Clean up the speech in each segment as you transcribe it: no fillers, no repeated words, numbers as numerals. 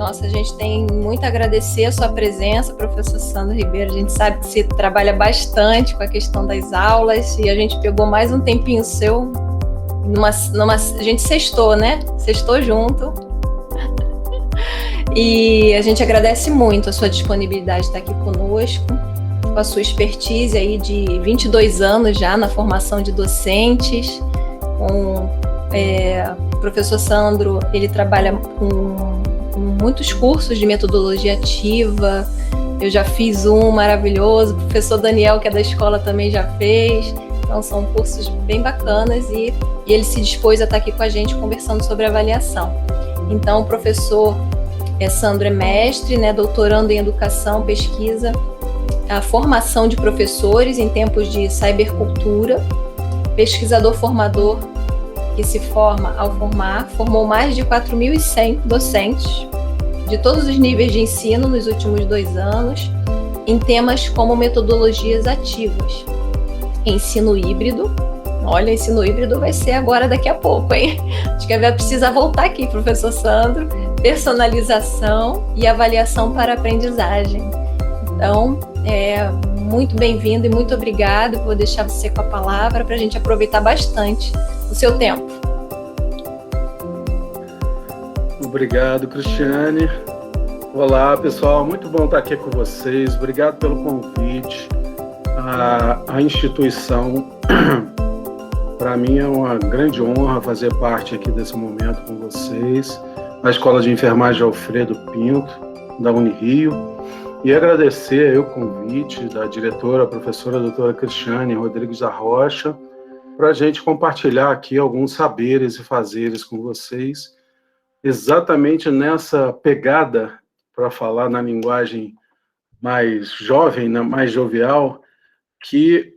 Nossa, a gente tem muito a agradecer a sua presença, professor Sandro Ribeiro. A gente sabe que você trabalha bastante com a questão das aulas e a gente pegou mais um tempinho seu. A gente sextou, né? Sextou junto. E a gente agradece muito a sua disponibilidade de estar aqui conosco, com a sua expertise aí de 22 anos já na formação de docentes. O professor Sandro, ele trabalha com muitos cursos de metodologia ativa. Eu já fiz um maravilhoso, o professor Daniel, que é da escola, também já fez. Então, são cursos bem bacanas e ele se dispôs a estar aqui com a gente conversando sobre avaliação. Então, o professor Sandro é mestre, né, doutorando em educação, pesquisa, a formação de professores em tempos de cybercultura, pesquisador formador que se forma ao formar, formou mais de 4.100 docentes de todos os níveis de ensino nos últimos 2 anos, em temas como metodologias ativas, ensino híbrido. Olha, ensino híbrido vai ser agora daqui a pouco, hein? Acho que vai precisar voltar aqui, professor Sandro. Personalização e avaliação para aprendizagem. Então, muito bem-vindo e muito obrigado. Vou deixar você com a palavra para a gente aproveitar bastante o seu tempo. Obrigado, Cristiane. Olá, pessoal. Muito bom estar aqui com vocês. Obrigado pelo convite. A instituição, para mim, é uma grande honra fazer parte aqui desse momento com vocês. A Escola de Enfermagem Alfredo Pinto, da Unirio, e agradecer aí o convite da diretora, a professora doutora Cristiane Rodrigues da Rocha, para a gente compartilhar aqui alguns saberes e fazeres com vocês, exatamente nessa pegada, para falar na linguagem mais jovem, mais jovial, que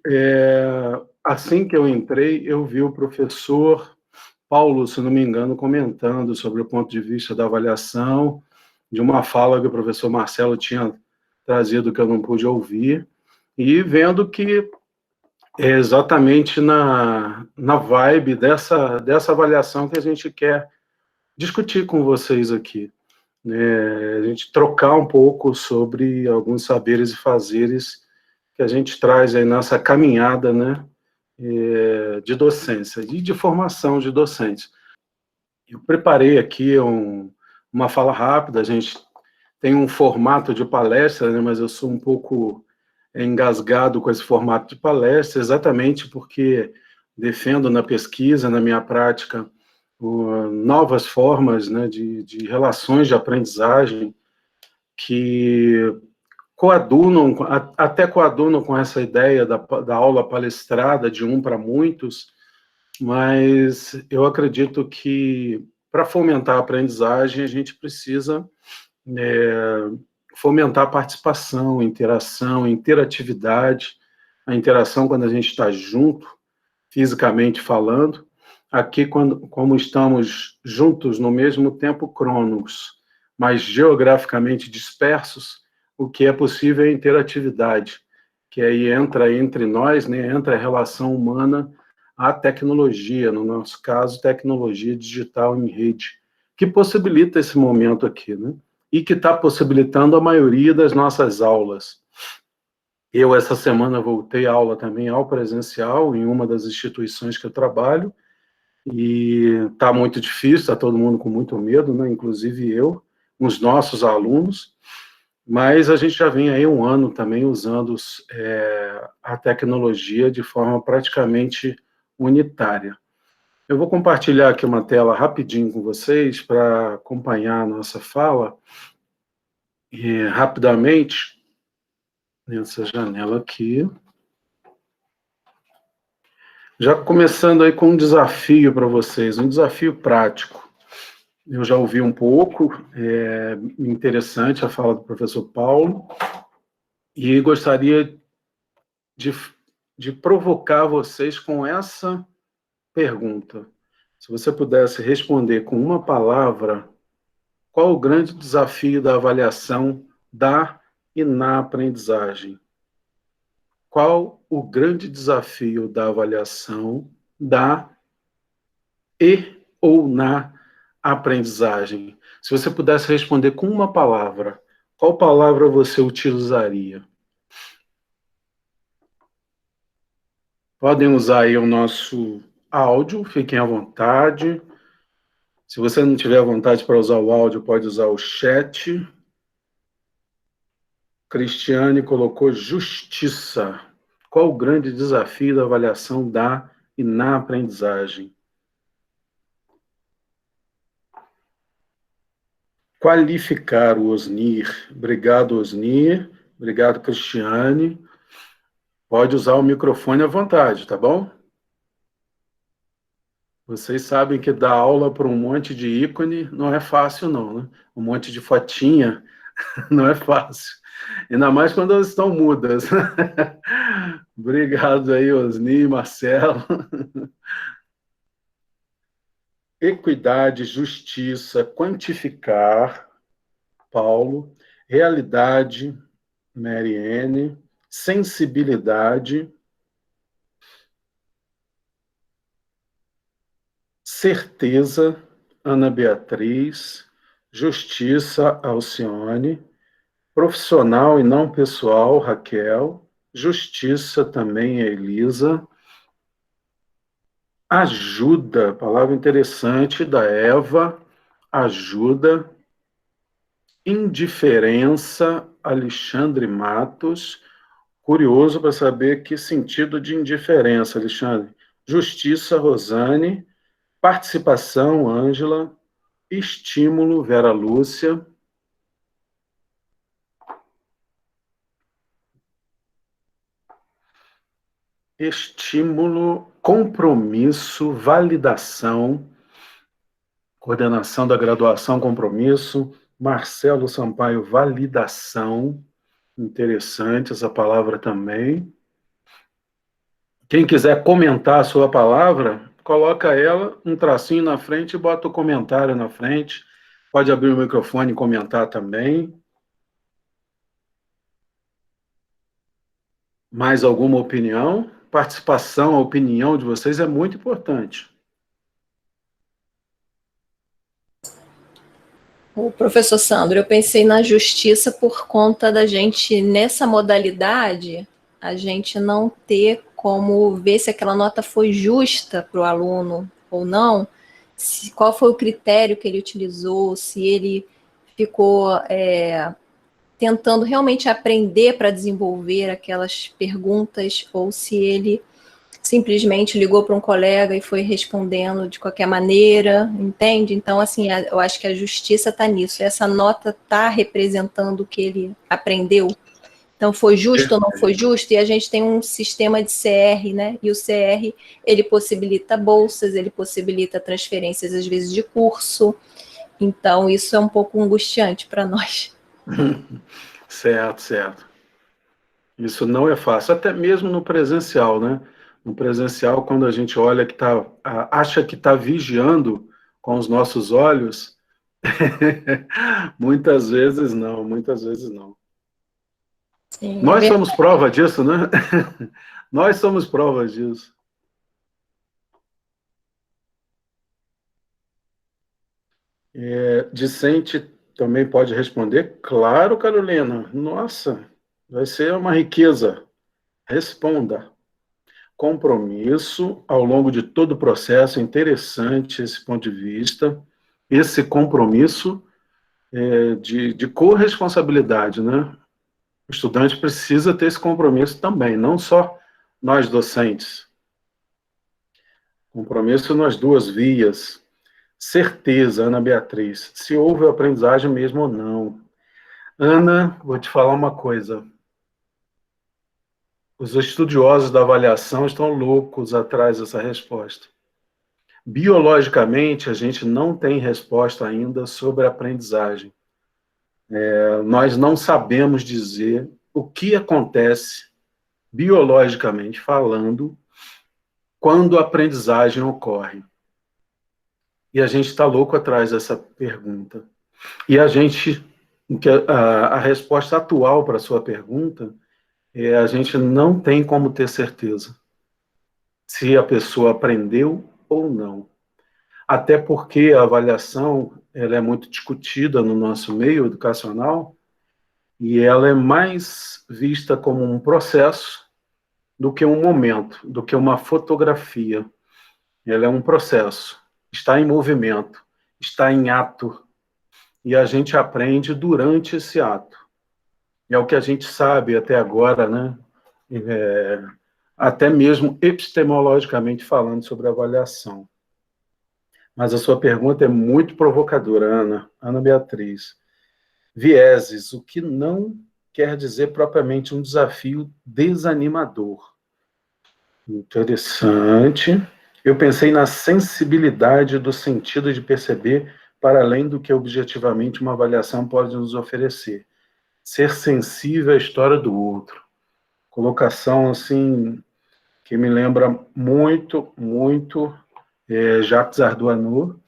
assim que eu entrei, eu vi o professor Paulo, se não me engano, comentando sobre o ponto de vista da avaliação, de uma fala que o professor Marcelo tinha trazido que eu não pude ouvir, e vendo que é exatamente na vibe dessa avaliação que a gente quer discutir com vocês aqui, né? A gente trocar um pouco sobre alguns saberes e fazeres que a gente traz aí nessa caminhada, né, de docência e de formação de docentes. Eu preparei aqui uma fala rápida. A gente tem um formato de palestra, né, mas eu sou um pouco engasgado com esse formato de palestra, exatamente porque defendo na pesquisa, na minha prática, novas formas, né, de relações de aprendizagem que até coadunam com essa ideia da aula palestrada, de um para muitos, mas eu acredito que, para fomentar a aprendizagem, a gente precisa fomentar a participação, interação, interatividade, a interação quando a gente está junto, fisicamente falando. Aqui, como estamos juntos no mesmo tempo cronos, mas geograficamente dispersos, o que é possível é a interatividade, que aí entra entre nós, né, entra a relação humana à tecnologia, no nosso caso, tecnologia digital em rede, que possibilita esse momento aqui, né, e que está possibilitando a maioria das nossas aulas. Eu, essa semana, voltei à aula também ao presencial, em uma das instituições que eu trabalho, e está muito difícil, está todo mundo com muito medo, né, inclusive eu, os nossos alunos, mas a gente já vem aí 1 ano também usando a tecnologia de forma praticamente unitária. Eu vou compartilhar aqui uma tela rapidinho com vocês para acompanhar a nossa fala, e rapidamente, nessa janela aqui. Já começando aí com um desafio para vocês, um desafio prático. Eu já ouvi um pouco, interessante a fala do professor Paulo, e gostaria de provocar vocês com essa pergunta. Se você pudesse responder com uma palavra, qual o grande desafio da avaliação da e na aprendizagem? Qual o grande desafio da avaliação da e ou na aprendizagem? Se você pudesse responder com uma palavra, qual palavra você utilizaria? Podem usar aí o nosso áudio, fiquem à vontade. Se você não tiver vontade para usar o áudio, pode usar o chat. Cristiane colocou justiça. Qual o grande desafio da avaliação da e na aprendizagem? Qualificar o Osnir. Obrigado, Osnir. Obrigado, Cristiane. Pode usar o microfone à vontade, tá bom? Vocês sabem que dar aula para um monte de ícone não é fácil, não, né? Um monte de fotinha não é fácil. Ainda mais quando elas estão mudas. Obrigado aí, Osni, Marcelo. Equidade, justiça, quantificar, Paulo. Realidade, Mariene. Sensibilidade. Certeza, Ana Beatriz. Justiça, Alcione. Profissional e não pessoal, Raquel. Justiça também, Elisa. Ajuda, palavra interessante da Eva. Ajuda. Indiferença, Alexandre Matos. Curioso para saber que sentido de indiferença, Alexandre. Justiça, Rosane. Participação, Ângela. Estímulo, Vera Lúcia. Estímulo, compromisso, validação, coordenação da graduação, compromisso, Marcelo Sampaio, validação, interessante essa palavra também. Quem quiser comentar a sua palavra, coloca ela, um tracinho na frente e bota o comentário na frente. Pode abrir o microfone e comentar também. Mais alguma opinião? Participação, a opinião de vocês é muito importante. O professor Sandro, eu pensei na justiça por conta da gente, nessa modalidade, a gente não ter como ver se aquela nota foi justa para o aluno ou não, qual foi o critério que ele utilizou, se ele ficou tentando realmente aprender para desenvolver aquelas perguntas, ou se ele simplesmente ligou para um colega e foi respondendo de qualquer maneira, entende? Então, assim, eu acho que a justiça está nisso. Essa nota está representando o que ele aprendeu. Então, foi justo ou não foi justo? E a gente tem um sistema de CR, né? E o CR, ele possibilita bolsas, ele possibilita transferências, às vezes, de curso. Então, isso é um pouco angustiante para nós. Certo, certo. Isso não é fácil, até mesmo no presencial, né? No presencial, quando a gente olha que acha que está vigiando com os nossos olhos, muitas vezes não, muitas vezes não. Sim, nós somos prova disso, né? Nós somos prova disso. Dicente também pode responder? Claro, Carolina. Nossa, vai ser uma riqueza. Responda. Compromisso ao longo de todo o processo, interessante esse ponto de vista, esse compromisso de corresponsabilidade, né? O estudante precisa ter esse compromisso também, não só nós docentes. Compromisso nas duas vias. Certeza, Ana Beatriz, se houve aprendizagem mesmo ou não. Ana, vou te falar uma coisa. Os estudiosos da avaliação estão loucos atrás dessa resposta. Biologicamente, a gente não tem resposta ainda sobre a aprendizagem. Nós não sabemos dizer o que acontece, biologicamente falando, quando a aprendizagem ocorre. E a gente está louco atrás dessa pergunta. E a resposta atual para a sua pergunta a gente não tem como ter certeza se a pessoa aprendeu ou não. até porque a avaliação ela é muito discutida no nosso meio educacional e ela é mais vista como um processo do que um momento, do que uma fotografia. Ela é um processo, está em movimento, está em ato, e a gente aprende durante esse ato. E é o que a gente sabe até agora, né? Até mesmo epistemologicamente falando sobre avaliação. Mas a sua pergunta é muito provocadora, Ana Beatriz. Vieses, o que não quer dizer propriamente um desafio desanimador. Interessante. Eu pensei na sensibilidade do sentido de perceber para além do que objetivamente uma avaliação pode nos oferecer. Ser sensível à história do outro. Colocação, assim, que me lembra muito, muito Jacques Ardoino,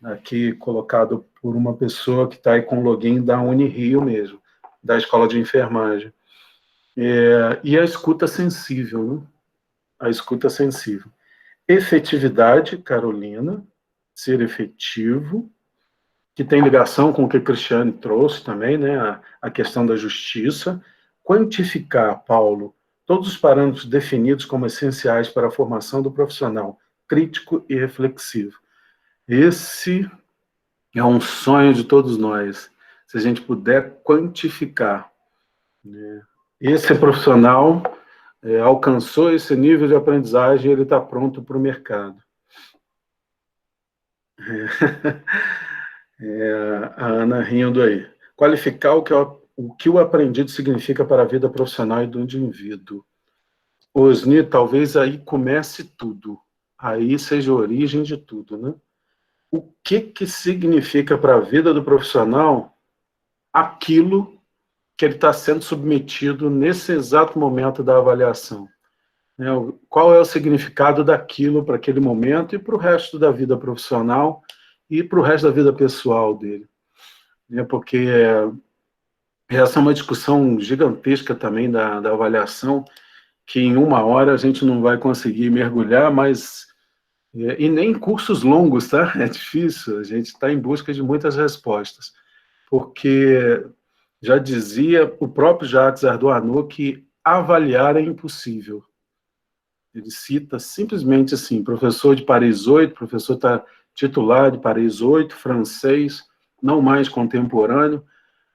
aqui colocado por uma pessoa que está aí com o login da Unirio mesmo, da Escola de Enfermagem. E a escuta sensível, né? A escuta sensível. Efetividade, Carolina, ser efetivo, que tem ligação com o que a Cristiane trouxe também, né? A questão da justiça. Quantificar, Paulo, todos os parâmetros definidos como essenciais para a formação do profissional crítico e reflexivo. Esse é um sonho de todos nós, se a gente puder quantificar, né? Esse profissional alcançou esse nível de aprendizagem, ele está pronto para o mercado. A Ana rindo aí. Qualificar o que o aprendido significa para a vida profissional e do indivíduo. Osni, talvez aí comece tudo. Aí seja a origem de tudo, né? O que significa para a vida do profissional aquilo que ele está sendo submetido nesse exato momento da avaliação? Qual é o significado daquilo para aquele momento e para o resto da vida profissional e para o resto da vida pessoal dele? Porque essa é uma discussão gigantesca também da avaliação, que em uma hora a gente não vai conseguir mergulhar, mas... E nem cursos longos, tá? É difícil, a gente está em busca de muitas respostas, porque já dizia o próprio Jacques Ardoino que avaliar é impossível. Ele cita simplesmente assim, professor de Paris 8, professor titular de Paris 8, francês, não mais contemporâneo,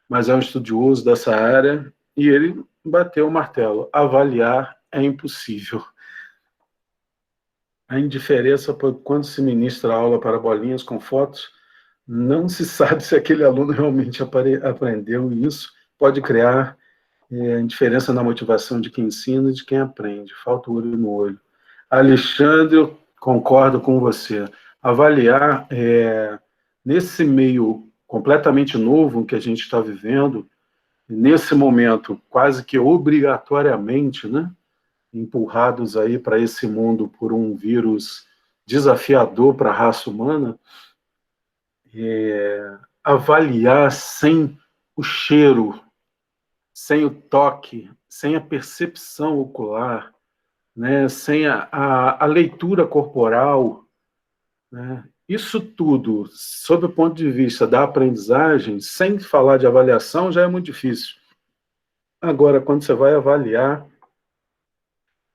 mas é um estudioso dessa área, e ele bateu o martelo, avaliar é impossível. A indiferença quando se ministra aula para bolinhas com fotos, não se sabe se aquele aluno realmente aprendeu isso, pode criar indiferença na motivação de quem ensina e de quem aprende, falta o olho no olho. Alexandre, eu concordo com você. Avaliar, nesse meio completamente novo que a gente está vivendo, nesse momento quase que obrigatoriamente, né, empurrados aí para esse mundo por um vírus desafiador para a raça humana, avaliar sem o cheiro, sem o toque, sem a percepção ocular, né, sem a leitura corporal, né, isso tudo, sob o ponto de vista da aprendizagem, sem falar de avaliação, já é muito difícil. Agora, quando você vai avaliar,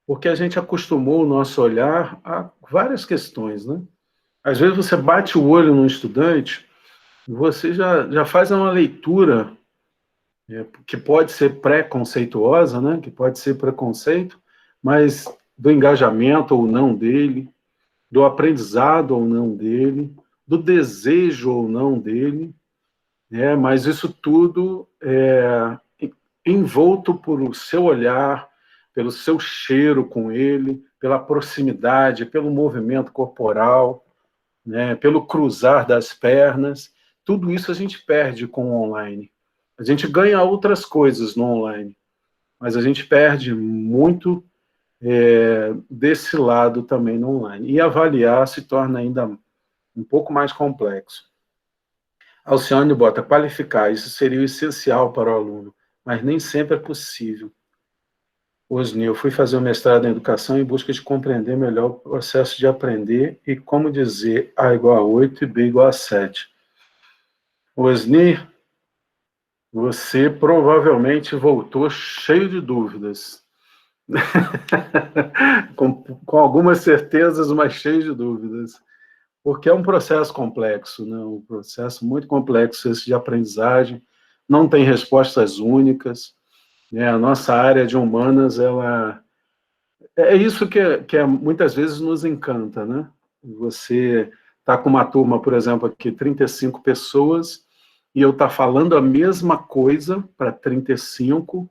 porque a gente acostumou o nosso olhar a várias questões, né? Às vezes você bate o olho num estudante, você já faz uma leitura que pode ser preconceituosa, né? Que pode ser preconceito, mas do engajamento ou não dele, do aprendizado ou não dele, do desejo ou não dele, mas isso tudo é envolto por o seu olhar, pelo seu cheiro com ele, pela proximidade, pelo movimento corporal, né, pelo cruzar das pernas. Tudo isso a gente perde com o online. A gente ganha outras coisas no online, mas a gente perde muito desse lado também no online. E avaliar se torna ainda um pouco mais complexo. Alcione bota, qualificar, isso seria o essencial para o aluno, mas nem sempre é possível. Osni, eu fui fazer o mestrado em educação em busca de compreender melhor o processo de aprender e como dizer A igual a 8 e B igual a 7. Osni, você provavelmente voltou cheio de dúvidas. com algumas certezas, mas cheio de dúvidas. Porque é um processo complexo, né? Um processo muito complexo esse de aprendizagem, não tem respostas únicas, né? A nossa área de humanas, ela é isso que muitas vezes nos encanta, né? Você está com uma turma, por exemplo, aqui, 35 pessoas, e eu estou falando a mesma coisa para 35,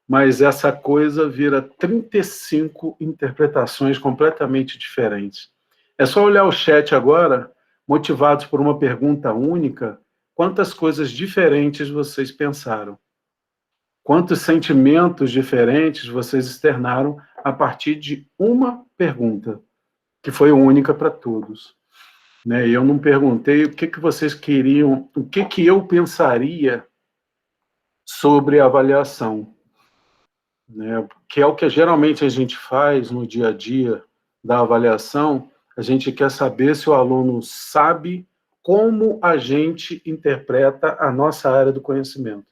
mas essa coisa vira 35 interpretações completamente diferentes. É só olhar o chat agora, motivados por uma pergunta única, quantas coisas diferentes vocês pensaram. Quantos sentimentos diferentes vocês externaram a partir de uma pergunta, que foi única para todos. Né? E eu não perguntei o que vocês queriam, o que eu pensaria sobre a avaliação. Né? Que é o que geralmente a gente faz no dia a dia da avaliação, a gente quer saber se o aluno sabe como a gente interpreta a nossa área do conhecimento.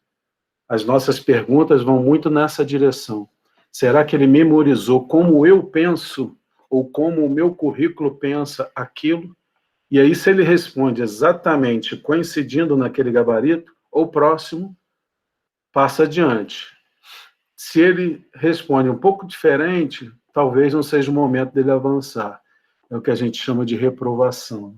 As nossas perguntas vão muito nessa direção. Será que ele memorizou como eu penso ou como o meu currículo pensa aquilo? E aí, se ele responde exatamente coincidindo naquele gabarito ou próximo, passa adiante. Se ele responde um pouco diferente, talvez não seja o momento dele avançar. É o que a gente chama de reprovação.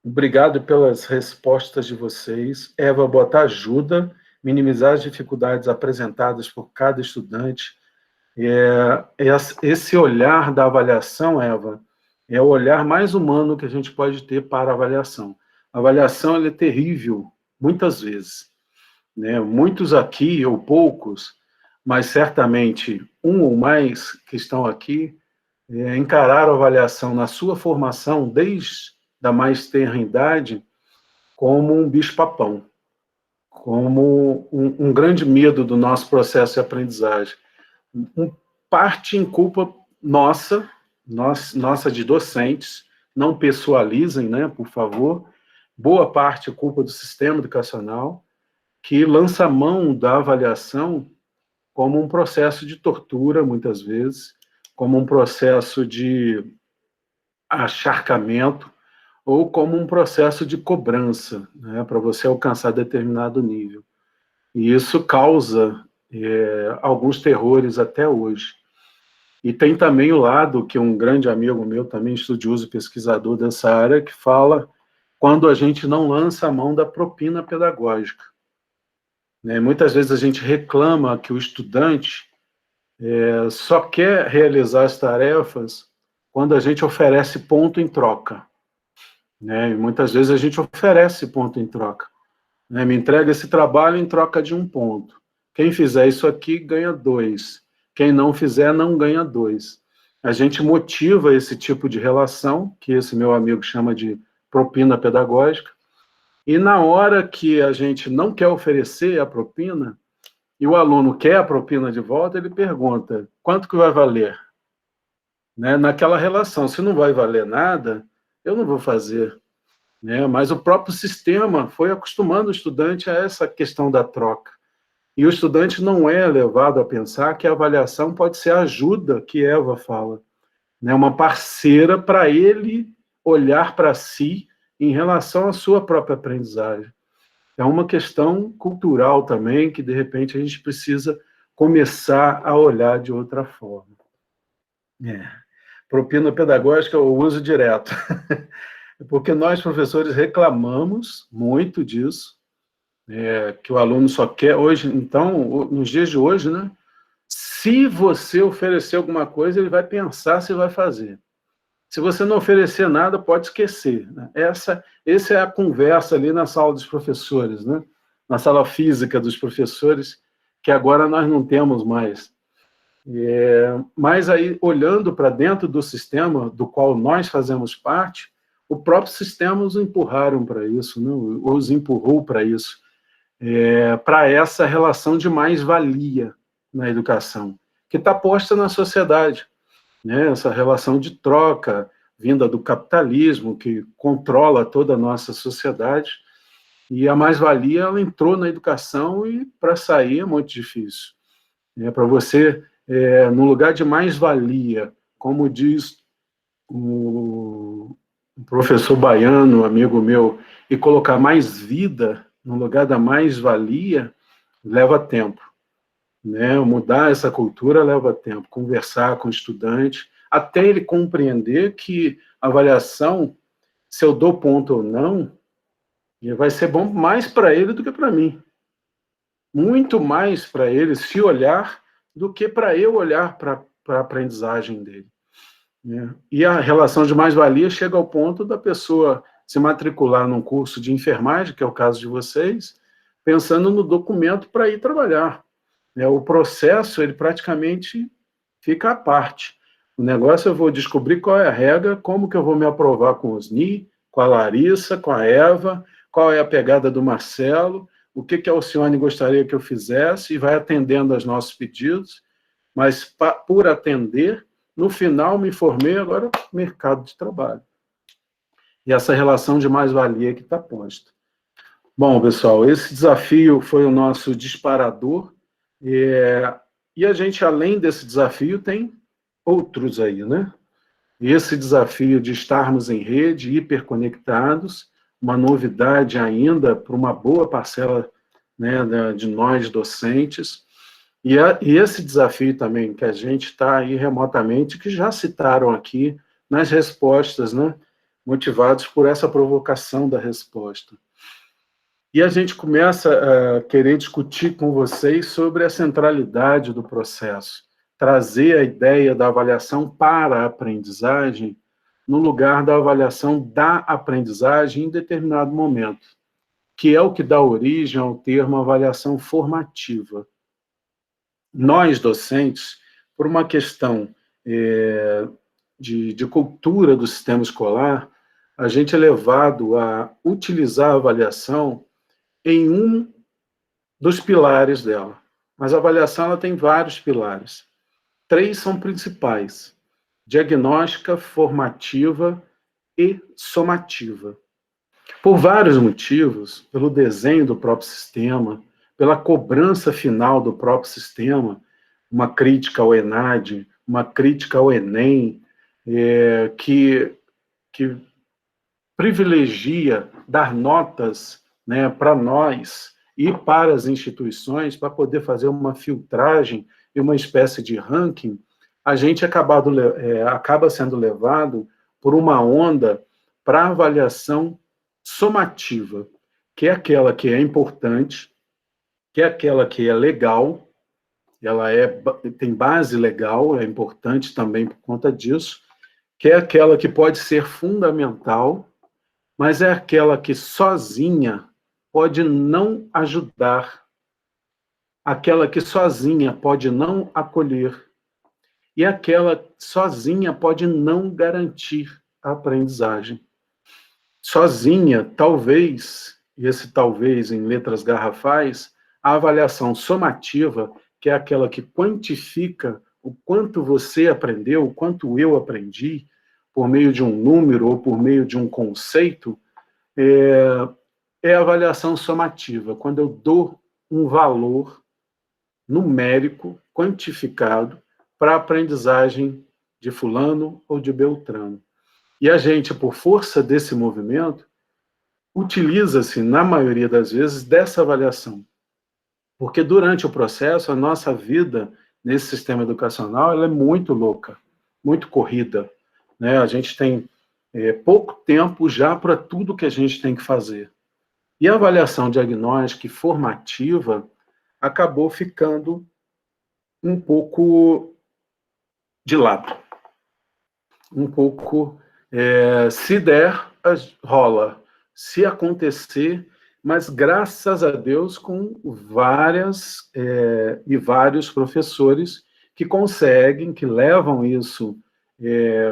Obrigado pelas respostas de vocês. Eva, botar ajuda, minimizar as dificuldades apresentadas por cada estudante. Esse olhar da avaliação, Eva, é o olhar mais humano que a gente pode ter para a avaliação. A avaliação ela é terrível, muitas vezes. Né? Muitos aqui, ou poucos, mas certamente um ou mais que estão aqui, encararam a avaliação na sua formação, desde da mais tenra idade, como um bicho-papão, como um grande medo do nosso processo de aprendizagem. Parte em culpa nossa de docentes, não pessoalizem, né, por favor, boa parte é culpa do sistema educacional, que lança a mão da avaliação como um processo de tortura, muitas vezes, como um processo de acharcamento, ou como um processo de cobrança, né, para você alcançar determinado nível. E isso causa alguns terrores até hoje. E tem também o lado que um grande amigo meu, também estudioso e pesquisador dessa área, que fala quando a gente não lança a mão da propina pedagógica. Né, muitas vezes a gente reclama que o estudante só quer realizar as tarefas quando a gente oferece ponto em troca. Né? E muitas vezes a gente oferece ponto em troca. Né? Me entrega esse trabalho em troca de 1 ponto. Quem fizer isso aqui ganha 2. Quem não fizer não ganha 2. A gente motiva esse tipo de relação, que esse meu amigo chama de propina pedagógica, e na hora que a gente não quer oferecer a propina, e o aluno quer a propina de volta, ele pergunta, quanto que vai valer? Né? Naquela relação, se não vai valer nada, eu não vou fazer. Né? Mas o próprio sistema foi acostumando o estudante a essa questão da troca. E o estudante não é levado a pensar que a avaliação pode ser a ajuda que Eva fala. Né? Uma parceira para ele olhar para si em relação à sua própria aprendizagem. É uma questão cultural também, que de repente a gente precisa começar a olhar de outra forma. Propina pedagógica eu uso direto. Porque nós, professores, reclamamos muito disso, que o aluno só quer hoje, então, nos dias de hoje, né? Se você oferecer alguma coisa, ele vai pensar se vai fazer. Se você não oferecer nada, pode esquecer. Né? Essa é a conversa ali na sala dos professores, né? Na sala física dos professores, que agora nós não temos mais. Mas aí, olhando para dentro do sistema do qual nós fazemos parte, o próprio sistema os empurraram para isso, né? Os empurrou para isso, para essa relação de mais-valia. na educação, que está posta na sociedade, né? Essa relação de troca vinda do capitalismo, que controla toda a nossa sociedade, e a mais-valia, ela entrou na educação e para sair é muito difícil. Para você, no lugar de mais-valia, como diz o professor baiano, amigo meu, e colocar mais vida no lugar da mais-valia, leva tempo. Né? Mudar essa cultura leva tempo. Conversar com o estudante, até ele compreender que a avaliação, se eu dou ponto ou não, vai ser bom mais para ele do que para mim. Muito mais para ele se olhar do que para eu olhar para a aprendizagem dele. E a relação de mais-valia chega ao ponto da pessoa se matricular num curso de enfermagem, que é o caso de vocês, pensando no documento para ir trabalhar. O processo, ele praticamente fica à parte. O negócio eu vou descobrir qual é a regra, como que eu vou me aprovar com os Osni, com a Larissa, com a Eva, qual é a pegada do Marcelo, o que a Alcione gostaria que eu fizesse, e vai atendendo aos nossos pedidos, mas por atender, no final me formei, agora mercado de trabalho. E essa relação de mais-valia que está posta. Bom, pessoal, esse desafio foi o nosso disparador, e a gente, além desse desafio, tem outros aí, né? Esse desafio de estarmos em rede, hiperconectados, uma novidade ainda para uma boa parcela, né, de nós docentes, e esse desafio também que a gente está aí remotamente, que já citaram aqui nas respostas, né, motivados por essa provocação da resposta. E a gente começa a querer discutir com vocês sobre a centralidade do processo, trazer a ideia da avaliação para a aprendizagem no lugar da avaliação da aprendizagem em determinado momento, que é o que dá origem ao termo avaliação formativa. Nós, docentes, por uma questão de cultura do sistema escolar, a gente é levado a utilizar a avaliação em um dos pilares dela. Mas a avaliação ela tem vários pilares. 3 são principais: diagnóstica, formativa e somativa. Por vários motivos, pelo desenho do próprio sistema, pela cobrança final do próprio sistema, uma crítica ao ENAD, uma crítica ao Enem, que privilegia dar notas, né, para nós e para as instituições, para poder fazer uma filtragem e uma espécie de ranking, a gente acaba sendo levado por uma onda para avaliação somativa, que é aquela que é importante, que é aquela que é legal, ela tem base legal, é importante também por conta disso, que é aquela que pode ser fundamental, mas é aquela que sozinha pode não ajudar, aquela que sozinha pode não acolher, e aquela sozinha pode não garantir a aprendizagem. Sozinha, talvez, e esse talvez em letras garrafais, a avaliação somativa, que é aquela que quantifica o quanto você aprendeu, o quanto eu aprendi, por meio de um número ou por meio de um conceito, é a avaliação somativa, quando eu dou um valor numérico, quantificado, para a aprendizagem de fulano ou de Beltrano. E a gente, por força desse movimento, utiliza-se, na maioria das vezes, dessa avaliação. Porque durante o processo, a nossa vida nesse sistema educacional ela é muito louca, muito corrida, né? A gente tem pouco tempo já para tudo que a gente tem que fazer. E a avaliação diagnóstica e formativa acabou ficando um pouco de lado. Um pouco, se der, rola. Se acontecer, mas graças a Deus com vários professores que conseguem, que levam isso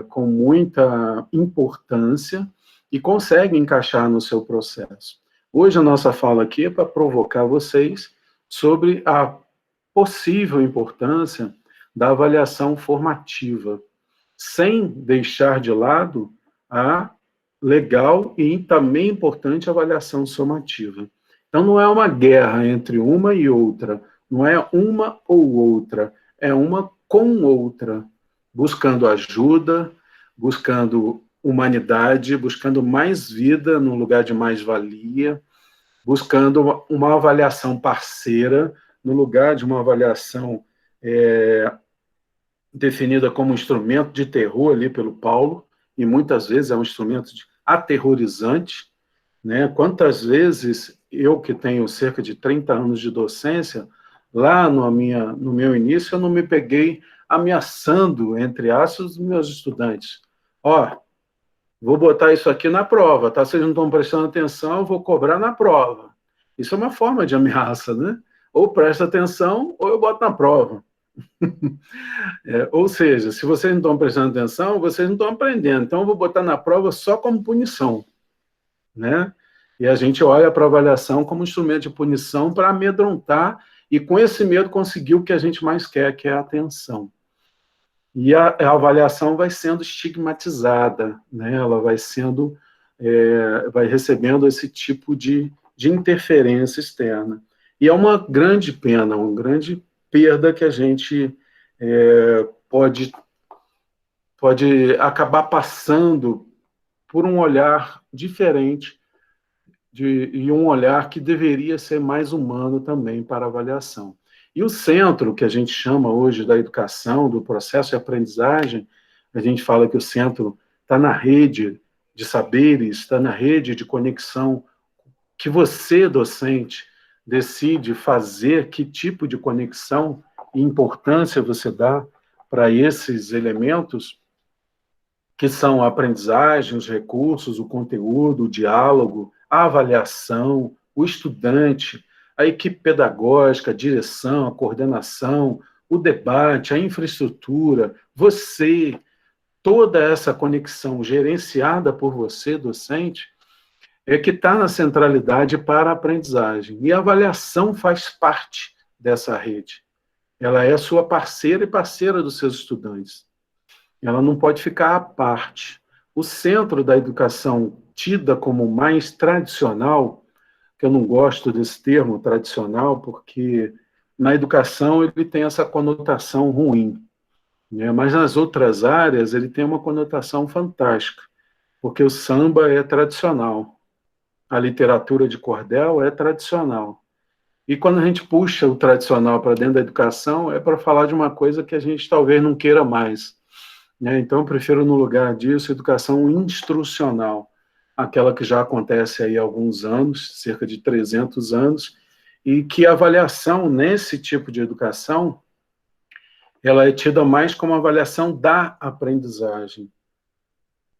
com muita importância e conseguem encaixar no seu processo. Hoje a nossa fala aqui é para provocar vocês sobre a possível importância da avaliação formativa, sem deixar de lado a legal e também importante avaliação somativa. Então, não é uma guerra entre uma e outra, não é uma ou outra, é uma com outra, buscando ajuda, buscando humanidade, buscando mais vida no lugar de mais valia, buscando uma avaliação parceira no lugar de uma avaliação definida como instrumento de terror ali pelo Paulo, e muitas vezes é um instrumento aterrorizante, né? Quantas vezes eu, que tenho cerca de 30 anos de docência, lá no meu início, eu não me peguei ameaçando, entre aspas, os meus estudantes. Ó, vou botar isso aqui na prova, tá? Vocês não estão prestando atenção, eu vou cobrar na prova. Isso é uma forma de ameaça, né? Ou presta atenção, ou eu boto na prova. Ou seja, se vocês não estão prestando atenção, vocês não estão aprendendo. Então, eu vou botar na prova só como punição, né? E a gente olha para a avaliação como instrumento de punição para amedrontar e, com esse medo, conseguir o que a gente mais quer, que é a atenção. E a avaliação vai sendo estigmatizada, né? Ela vai sendo, vai recebendo esse tipo de interferência externa. E é uma grande pena, uma grande perda que a gente pode acabar passando por um olhar diferente e um olhar que deveria ser mais humano também para a avaliação. E o centro, que a gente chama hoje da educação, do processo de aprendizagem, a gente fala que o centro está na rede de saberes, está na rede de conexão, que você, docente, decide fazer que tipo de conexão e importância você dá para esses elementos, que são a aprendizagem, os recursos, o conteúdo, o diálogo, a avaliação, o estudante, a equipe pedagógica, a direção, a coordenação, o debate, a infraestrutura, você, toda essa conexão gerenciada por você, docente, é que está na centralidade para a aprendizagem. E a avaliação faz parte dessa rede. Ela é sua parceira e parceira dos seus estudantes. Ela não pode ficar à parte. O centro da educação tida como mais tradicional, que eu não gosto desse termo tradicional, porque na educação ele tem essa conotação ruim, né? Mas nas outras áreas ele tem uma conotação fantástica, porque o samba é tradicional, a literatura de cordel é tradicional. E quando a gente puxa o tradicional para dentro da educação, é para falar de uma coisa que a gente talvez não queira mais, né? Então, eu prefiro, no lugar disso, educação instrucional, aquela que já acontece aí há alguns anos, cerca de 300 anos, e que a avaliação nesse tipo de educação, ela é tida mais como avaliação da aprendizagem.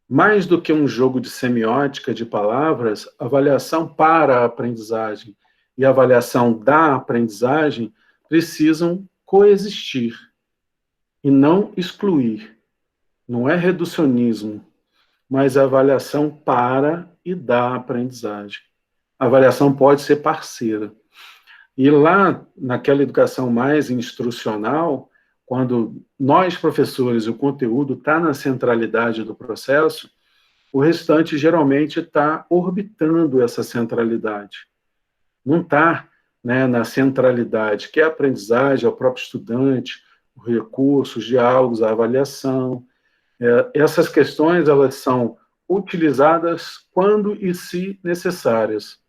Mais do que um jogo de semiótica de palavras, avaliação para a aprendizagem e a avaliação da aprendizagem precisam coexistir e não excluir. Não é reducionismo, mas a avaliação para e da aprendizagem. A avaliação pode ser parceira. E lá, naquela educação mais instrucional, quando nós, professores, o conteúdo está na centralidade do processo, o restante geralmente está orbitando essa centralidade. Não está, né, na centralidade, que é a aprendizagem, é o próprio estudante, os recursos, os diálogos, a avaliação. Essas questões, elas são utilizadas quando e se necessárias,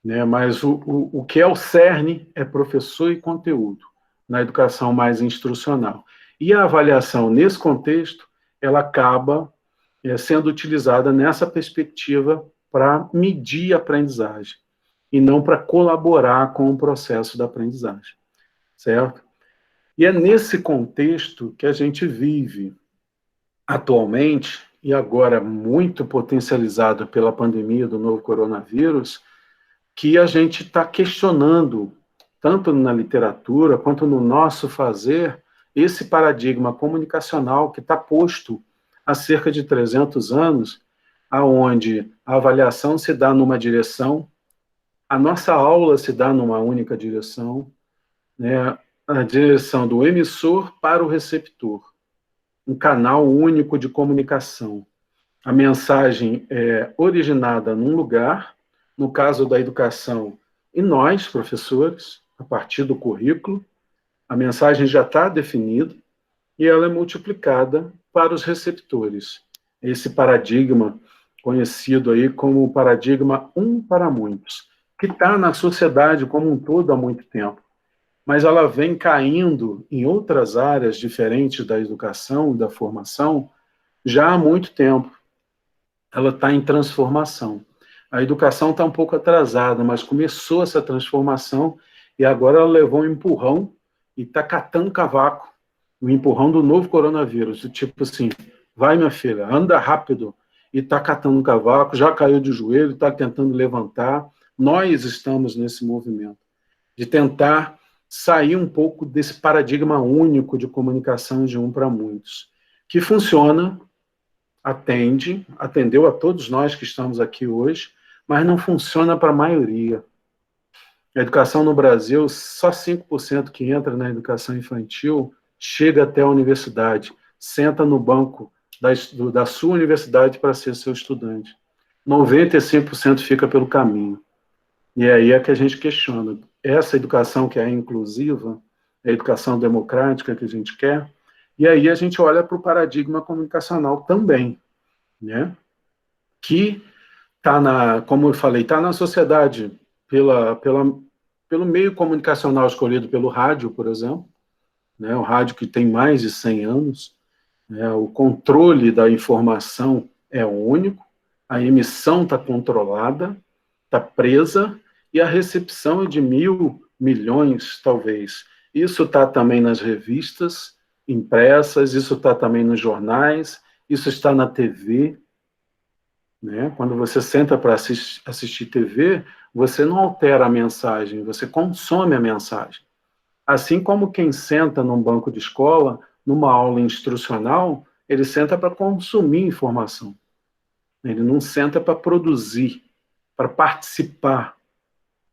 né? Mas o que é o cerne é professor e conteúdo, na educação mais instrucional. E a avaliação, nesse contexto, ela acaba sendo utilizada nessa perspectiva para medir a aprendizagem, e não para colaborar com o processo da aprendizagem, certo? E é nesse contexto que a gente vive atualmente, e agora muito potencializado pela pandemia do novo coronavírus, que a gente está questionando, tanto na literatura quanto no nosso fazer, esse paradigma comunicacional que está posto há cerca de 300 anos, aonde a avaliação se dá numa direção, a nossa aula se dá numa única direção, né? na direção do emissor para o receptor, um canal único de comunicação. A mensagem é originada num lugar, no caso da educação, e nós, professores, a partir do currículo, a mensagem já está definida e ela é multiplicada para os receptores. Esse paradigma conhecido aí como o paradigma um para muitos, que está na sociedade como um todo há muito tempo, mas ela vem caindo em outras áreas diferentes da educação, da formação, já há muito tempo. Ela está em transformação. A educação está um pouco atrasada, mas começou essa transformação e agora ela levou um empurrão e está catando cavaco, o empurrão do novo coronavírus, do tipo assim, vai minha filha, anda rápido, e está catando cavaco, já caiu de joelho, está tentando levantar. Nós estamos nesse movimento de tentar sair um pouco desse paradigma único de comunicação de um para muitos, que funciona, atendeu a todos nós que estamos aqui hoje, mas não funciona para a maioria. A educação no Brasil, só 5% que entra na educação infantil chega até a universidade, senta no banco da sua universidade para ser seu estudante. 95% fica pelo caminho. E aí é que a gente questiona. Essa educação que é inclusiva, a educação democrática que a gente quer, e aí a gente olha para o paradigma comunicacional também, né? Que está como eu falei, está na sociedade pelo meio comunicacional escolhido pelo rádio, por exemplo, né? O rádio que tem mais de 100 anos, né? O controle da informação é único, a emissão está controlada, está presa, e a recepção é de 1.000 milhões, talvez. Isso está também nas revistas impressas, isso está também nos jornais, isso está na TV. Né? Quando você senta para assistir TV, você não altera a mensagem, você consome a mensagem. Assim como quem senta num banco de escola, numa aula instrucional, ele senta para consumir informação. Ele não senta para produzir, para participar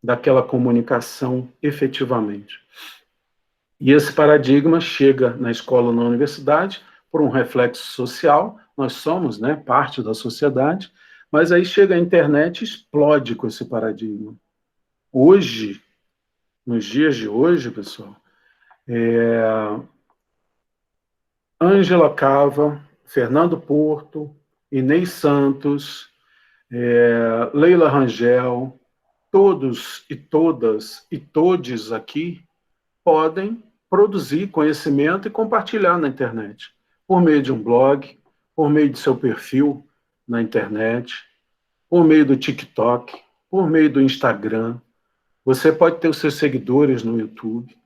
daquela comunicação efetivamente. E esse paradigma chega na escola ou na universidade por um reflexo social, nós somos, né, parte da sociedade, mas aí chega a internet e explode com esse paradigma. Hoje, nos dias de hoje, pessoal, Ângela Cava, Fernando Porto, Inês Santos, Leila Rangel, todos e todas e todes aqui podem produzir conhecimento e compartilhar na internet, por meio de um blog, por meio de seu perfil na internet, por meio do TikTok, por meio do Instagram. Você pode ter os seus seguidores no YouTube.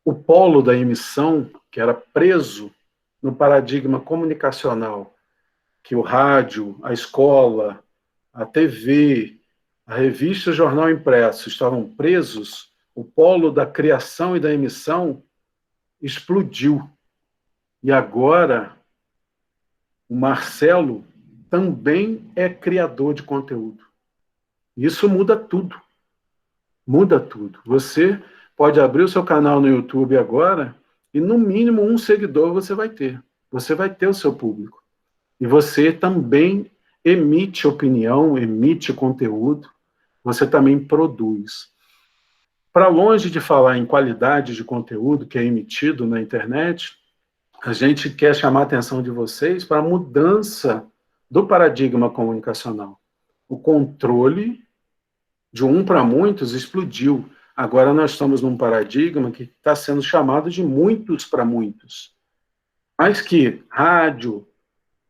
O polo da emissão, que era preso no paradigma comunicacional, que o rádio, a escola, a TV, a revista e o jornal impresso estavam presos, o polo da criação e da emissão explodiu. E agora, o Marcelo também é criador de conteúdo. Isso muda tudo. Muda tudo. Você pode abrir o seu canal no YouTube agora e, no mínimo, um seguidor você vai ter. Você vai ter o seu público. E você também emite opinião, emite conteúdo, você também produz. Para longe de falar em qualidade de conteúdo que é emitido na internet, a gente quer chamar a atenção de vocês para a mudança do paradigma comunicacional. O controle de um para muitos explodiu. Agora nós estamos num paradigma que está sendo chamado de muitos para muitos. Mas que rádio,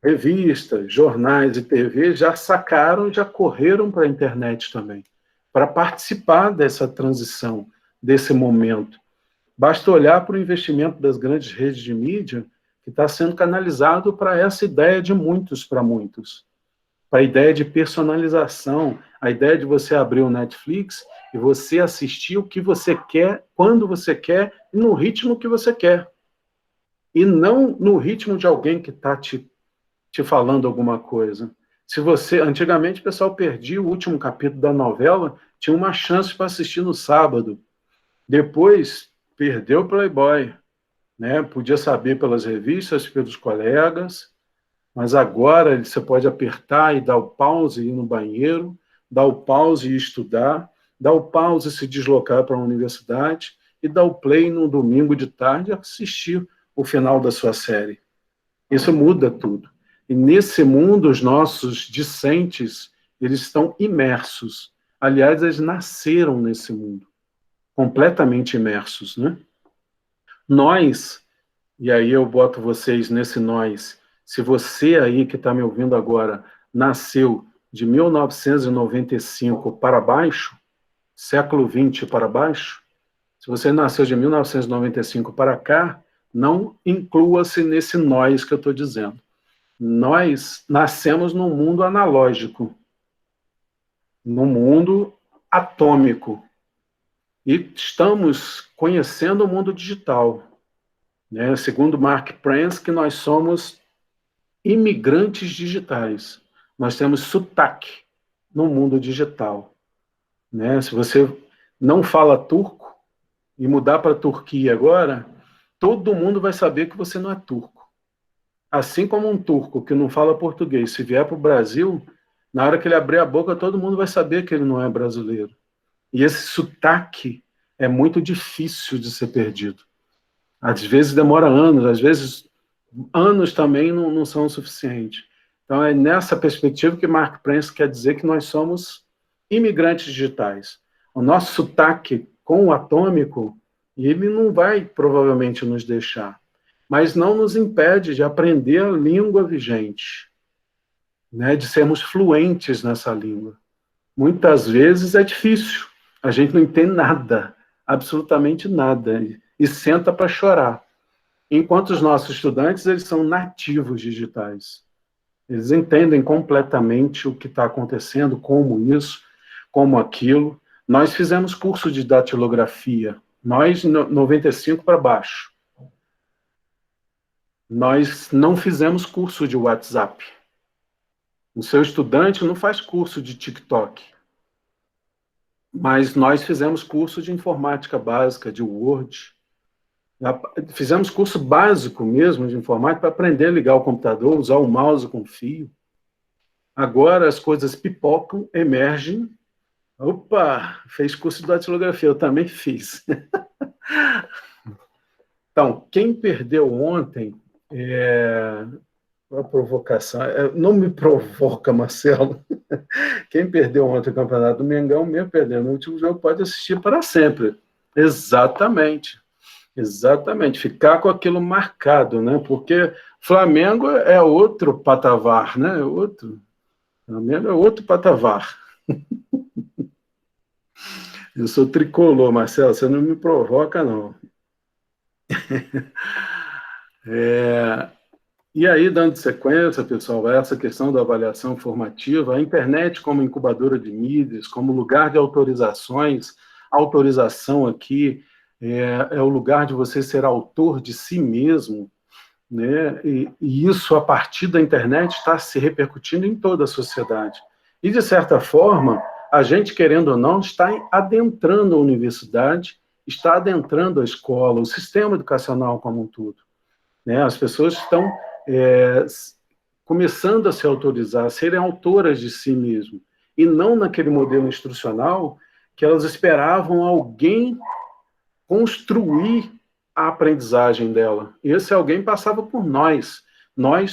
revistas, jornais e TV já sacaram, já correram para a internet também, para participar dessa transição, desse momento. Basta olhar para o investimento das grandes redes de mídia, que está sendo canalizado para essa ideia de muitos para muitos, para a ideia de personalização, a ideia de você abrir o Netflix e você assistir o que você quer, quando você quer, e no ritmo que você quer. E não no ritmo de alguém que está te falando alguma coisa. Se você, antigamente o pessoal perdia o último capítulo da novela, tinha uma chance para assistir no sábado. Depois perdeu o Playboy, né? Podia saber pelas revistas, pelos colegas, mas agora você pode apertar e dar o pause e ir no banheiro, dar o pause e estudar, dar o pause e se deslocar para a universidade e dar o play no domingo de tarde e assistir o final da sua série. Isso muda tudo. E nesse mundo, os nossos discentes, eles estão imersos. Aliás, eles nasceram nesse mundo, completamente imersos, né? Nós, e aí eu boto vocês nesse nós, se você aí que está me ouvindo agora nasceu de 1995 para baixo, século XX para baixo, se você nasceu de 1995 para cá, não inclua-se nesse nós que eu estou dizendo. Nós nascemos num mundo analógico, num mundo atômico, e estamos conhecendo o mundo digital. Né? Segundo Mark Prensky, nós somos imigrantes digitais. Nós temos sotaque no mundo digital. Né? Se você não fala turco e mudar para a Turquia agora, todo mundo vai saber que você não é turco. Assim como um turco que não fala português, se vier para o Brasil, na hora que ele abrir a boca, todo mundo vai saber que ele não é brasileiro. E esse sotaque é muito difícil de ser perdido. Às vezes demora anos, às vezes anos também não são o suficiente. Então é nessa perspectiva que Mark Prensky quer dizer que nós somos imigrantes digitais. O nosso sotaque com o atômico, ele não vai provavelmente nos deixar, mas não nos impede de aprender a língua vigente, né, de sermos fluentes nessa língua. Muitas vezes é difícil, a gente não entende nada, absolutamente nada, e senta para chorar. Enquanto os nossos estudantes, eles são nativos digitais. Eles entendem completamente o que está acontecendo, como isso, como aquilo. Nós fizemos curso de datilografia, nós, 95 para baixo. Nós não fizemos curso de WhatsApp. O seu estudante não faz curso de TikTok. Mas nós fizemos curso de informática básica, de Word. Fizemos curso básico mesmo de informática para aprender a ligar o computador, usar o mouse com fio. Agora as coisas pipocam, emergem. Opa, fez curso de datilografia, eu também fiz. Então, quem perdeu ontem, uma provocação, não me provoca, Marcelo. Quem perdeu ontem o campeonato do Mengão, mesmo perdendo o último jogo, pode assistir para sempre. Exatamente. Exatamente, ficar com aquilo marcado, né? Porque Flamengo é outro patamar, né? Flamengo é outro patamar. Eu sou tricolor, Marcelo, você não me provoca, não. E aí, dando sequência, pessoal, a essa questão da avaliação formativa, a internet como incubadora de mídias, como lugar de autorizações, autorização aqui é o lugar de você ser autor de si mesmo, né? E isso, a partir da internet, está se repercutindo em toda a sociedade. E, de certa forma, a gente, querendo ou não, está adentrando a universidade, está adentrando a escola, o sistema educacional como um todo. Né? As pessoas estão começando a se autorizar, a serem autoras de si mesmo, e não naquele modelo instrucional que elas esperavam alguém construir a aprendizagem dela. Esse alguém passava por nós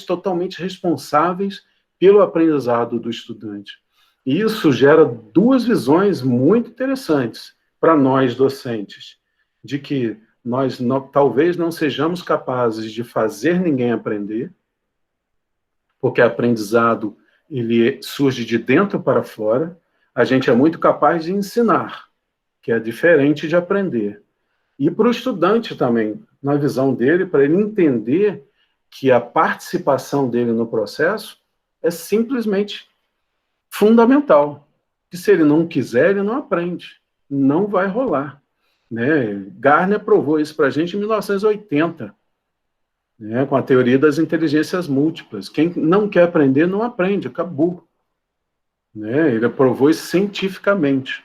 totalmente responsáveis pelo aprendizado do estudante. E isso gera duas visões muito interessantes para nós docentes, de que nós talvez não sejamos capazes de fazer ninguém aprender, porque aprendizado ele surge de dentro para fora. A gente é muito capaz de ensinar, que é diferente de aprender. E para o estudante também, na visão dele, para ele entender que a participação dele no processo é simplesmente fundamental. Que se ele não quiser, ele não aprende. Não vai rolar. Né? Gardner provou isso para a gente em 1980, né? Com a teoria das inteligências múltiplas. Quem não quer aprender, não aprende, acabou. Né? Ele provou isso cientificamente.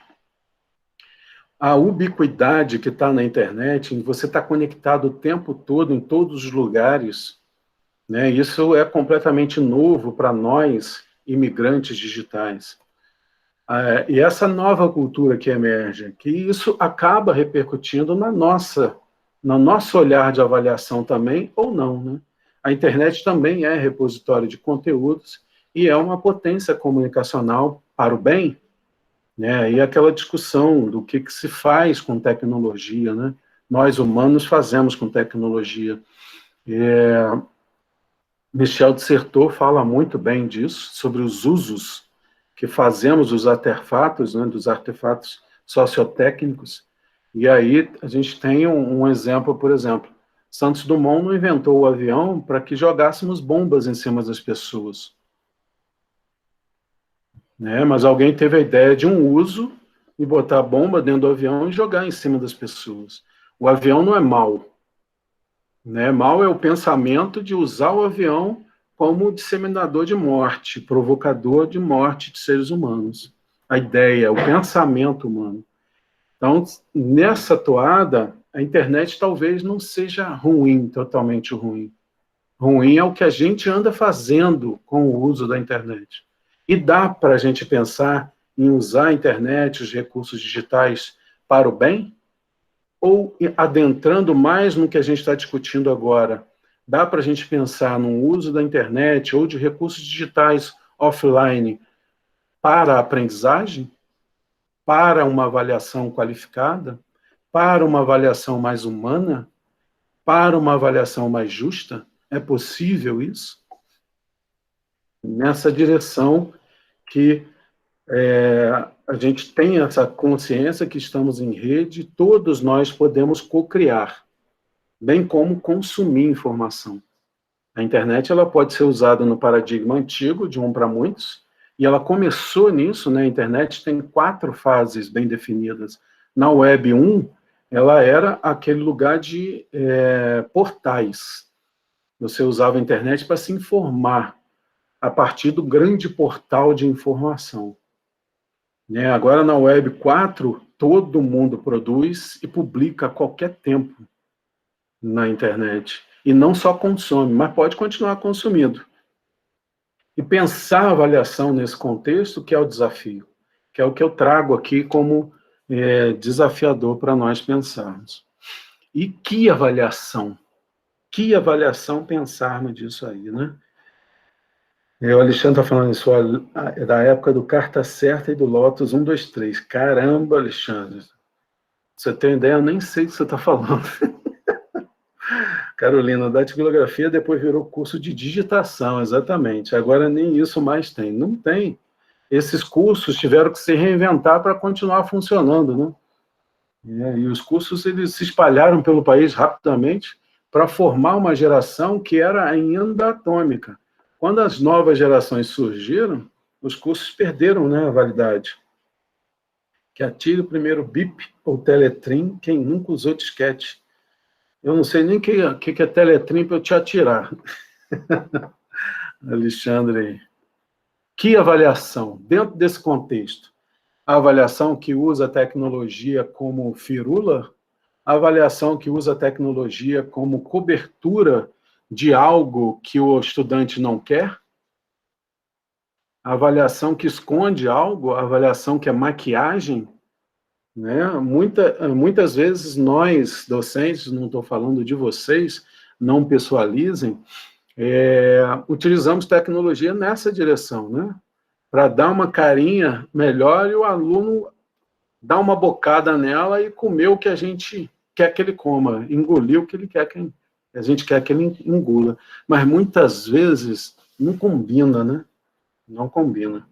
a ubiquidade que está na internet, em você estar conectado o tempo todo, em todos os lugares, né? Isso é completamente novo para nós, imigrantes digitais. E essa nova cultura que emerge, que isso acaba repercutindo no nosso olhar de avaliação também, ou não, né? A internet também é repositório de conteúdos e é uma potência comunicacional para o bem, né? E aquela discussão do que se faz com tecnologia, né? Nós, humanos, fazemos com tecnologia. Michel de Certeau fala muito bem disso, sobre os usos que fazemos dos artefatos, né, dos artefatos sociotécnicos. E aí a gente tem um exemplo, por exemplo, Santos Dumont não inventou o avião para que jogássemos bombas em cima das pessoas, né? Mas alguém teve a ideia de um uso e botar a bomba dentro do avião e jogar em cima das pessoas. O avião não é mau, né? Mal é o pensamento de usar o avião como disseminador de morte, provocador de morte de seres humanos. A ideia, o pensamento humano. Então, nessa toada, a internet talvez não seja ruim, totalmente ruim. Ruim é o que a gente anda fazendo com o uso da internet. E dá para a gente pensar em usar a internet, os recursos digitais, para o bem? Ou adentrando mais no que a gente está discutindo agora, dá para a gente pensar no uso da internet ou de recursos digitais offline para a aprendizagem, para uma avaliação qualificada, para uma avaliação mais humana, para uma avaliação mais justa? É possível isso? Nessa direção que a gente tem essa consciência que estamos em rede, todos nós podemos co-criar, bem como consumir informação. A internet ela pode ser usada no paradigma antigo, de um para muitos, e ela começou nisso, né? A internet tem 4 fases bem definidas. Na Web 1, ela era aquele lugar de portais. Você usava a internet para se informar, a partir do grande portal de informação. Né? Agora, na Web 4, todo mundo produz e publica a qualquer tempo na internet. E não só consome, mas pode continuar consumindo. E pensar a avaliação nesse contexto que é o desafio, que é o que eu trago aqui como desafiador para nós pensarmos. E que avaliação pensarmos disso aí, né? O Alexandre está falando isso, da época do Carta Certa e do Lotus 1, 2, 3. Caramba, Alexandre. Você tem ideia? Eu nem sei o que você está falando. Carolina, datilografia depois virou curso de digitação, exatamente. Agora nem isso mais tem. Não tem. Esses cursos tiveram que se reinventar para continuar funcionando, né? E os cursos eles se espalharam pelo país rapidamente para formar uma geração que era ainda atômica. Quando as novas gerações surgiram, os cursos perderam, né, a validade. Que atire o primeiro BIP ou Teletrim quem nunca usou disquete. Eu não sei nem o que é Teletrim para eu te atirar. Alexandre. Que avaliação, dentro desse contexto? A avaliação que usa a tecnologia como firula? A avaliação que usa a tecnologia como cobertura de algo que o estudante não quer? A avaliação que esconde algo? A avaliação que é maquiagem? Né? Muitas vezes nós, docentes, não estou falando de vocês, não pessoalizem, utilizamos tecnologia nessa direção, né? Para dar uma carinha melhor e o aluno dar uma bocada nela e comer o que a gente quer que ele coma, engolir o que ele quer que a gente quer que ele engula. Mas muitas vezes não combina, né? Não combina.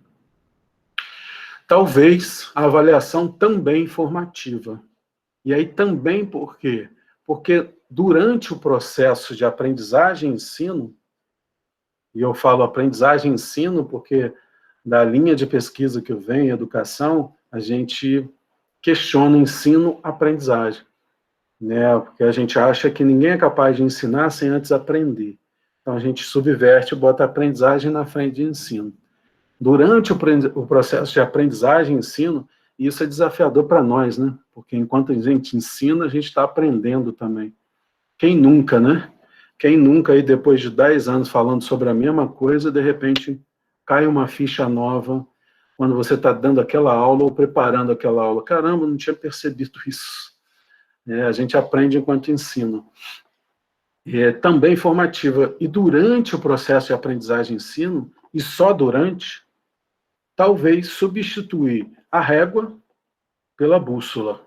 Talvez a avaliação também formativa. E aí também por quê? Porque durante o processo de aprendizagem e ensino, e eu falo aprendizagem e ensino porque da linha de pesquisa que eu venho, em educação, a gente questiona ensino-aprendizagem, né? Porque a gente acha que ninguém é capaz de ensinar sem antes aprender. Então a gente subverte e bota a aprendizagem na frente de ensino. Durante o processo de aprendizagem e ensino, E isso é desafiador para nós, né? Porque enquanto a gente ensina, a gente está aprendendo também. Quem nunca, né? Quem nunca, aí, depois de 10 anos falando sobre a mesma coisa, de repente cai uma ficha nova quando você está dando aquela aula ou preparando aquela aula. Caramba, não tinha percebido isso. A gente aprende enquanto ensina. É também formativa. E durante o processo de aprendizagem e ensino, e só durante, talvez substituir a régua pela bússola.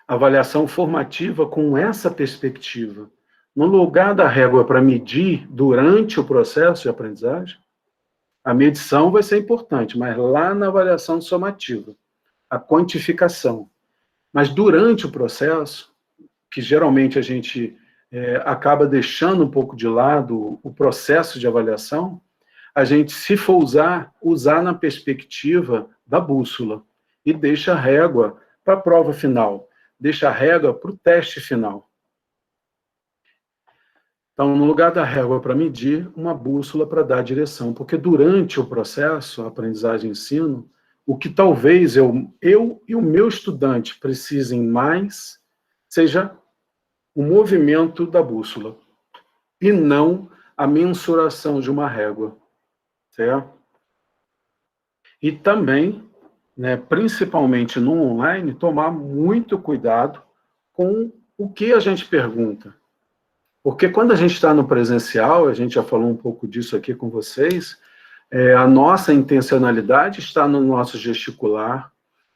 Avaliação formativa com essa perspectiva. No lugar da régua para medir durante o processo de aprendizagem, a medição vai ser importante, mas lá na avaliação somativa, a quantificação. Mas durante o processo, que geralmente a gente acaba deixando um pouco de lado o processo de avaliação, a gente, se for usar na perspectiva da bússola e deixa a régua para a prova final, deixa a régua para o teste final. Então, no lugar da régua para medir, uma bússola para dar direção, porque durante o processo, aprendizagem e ensino, o que talvez eu e o meu estudante precisem mais seja o movimento da bússola, e não a mensuração de uma régua, certo? E também, né, principalmente no online, tomar muito cuidado com o que a gente pergunta. Porque quando a gente está no presencial, a gente já falou um pouco disso aqui com vocês, a nossa intencionalidade está no nosso gesticular,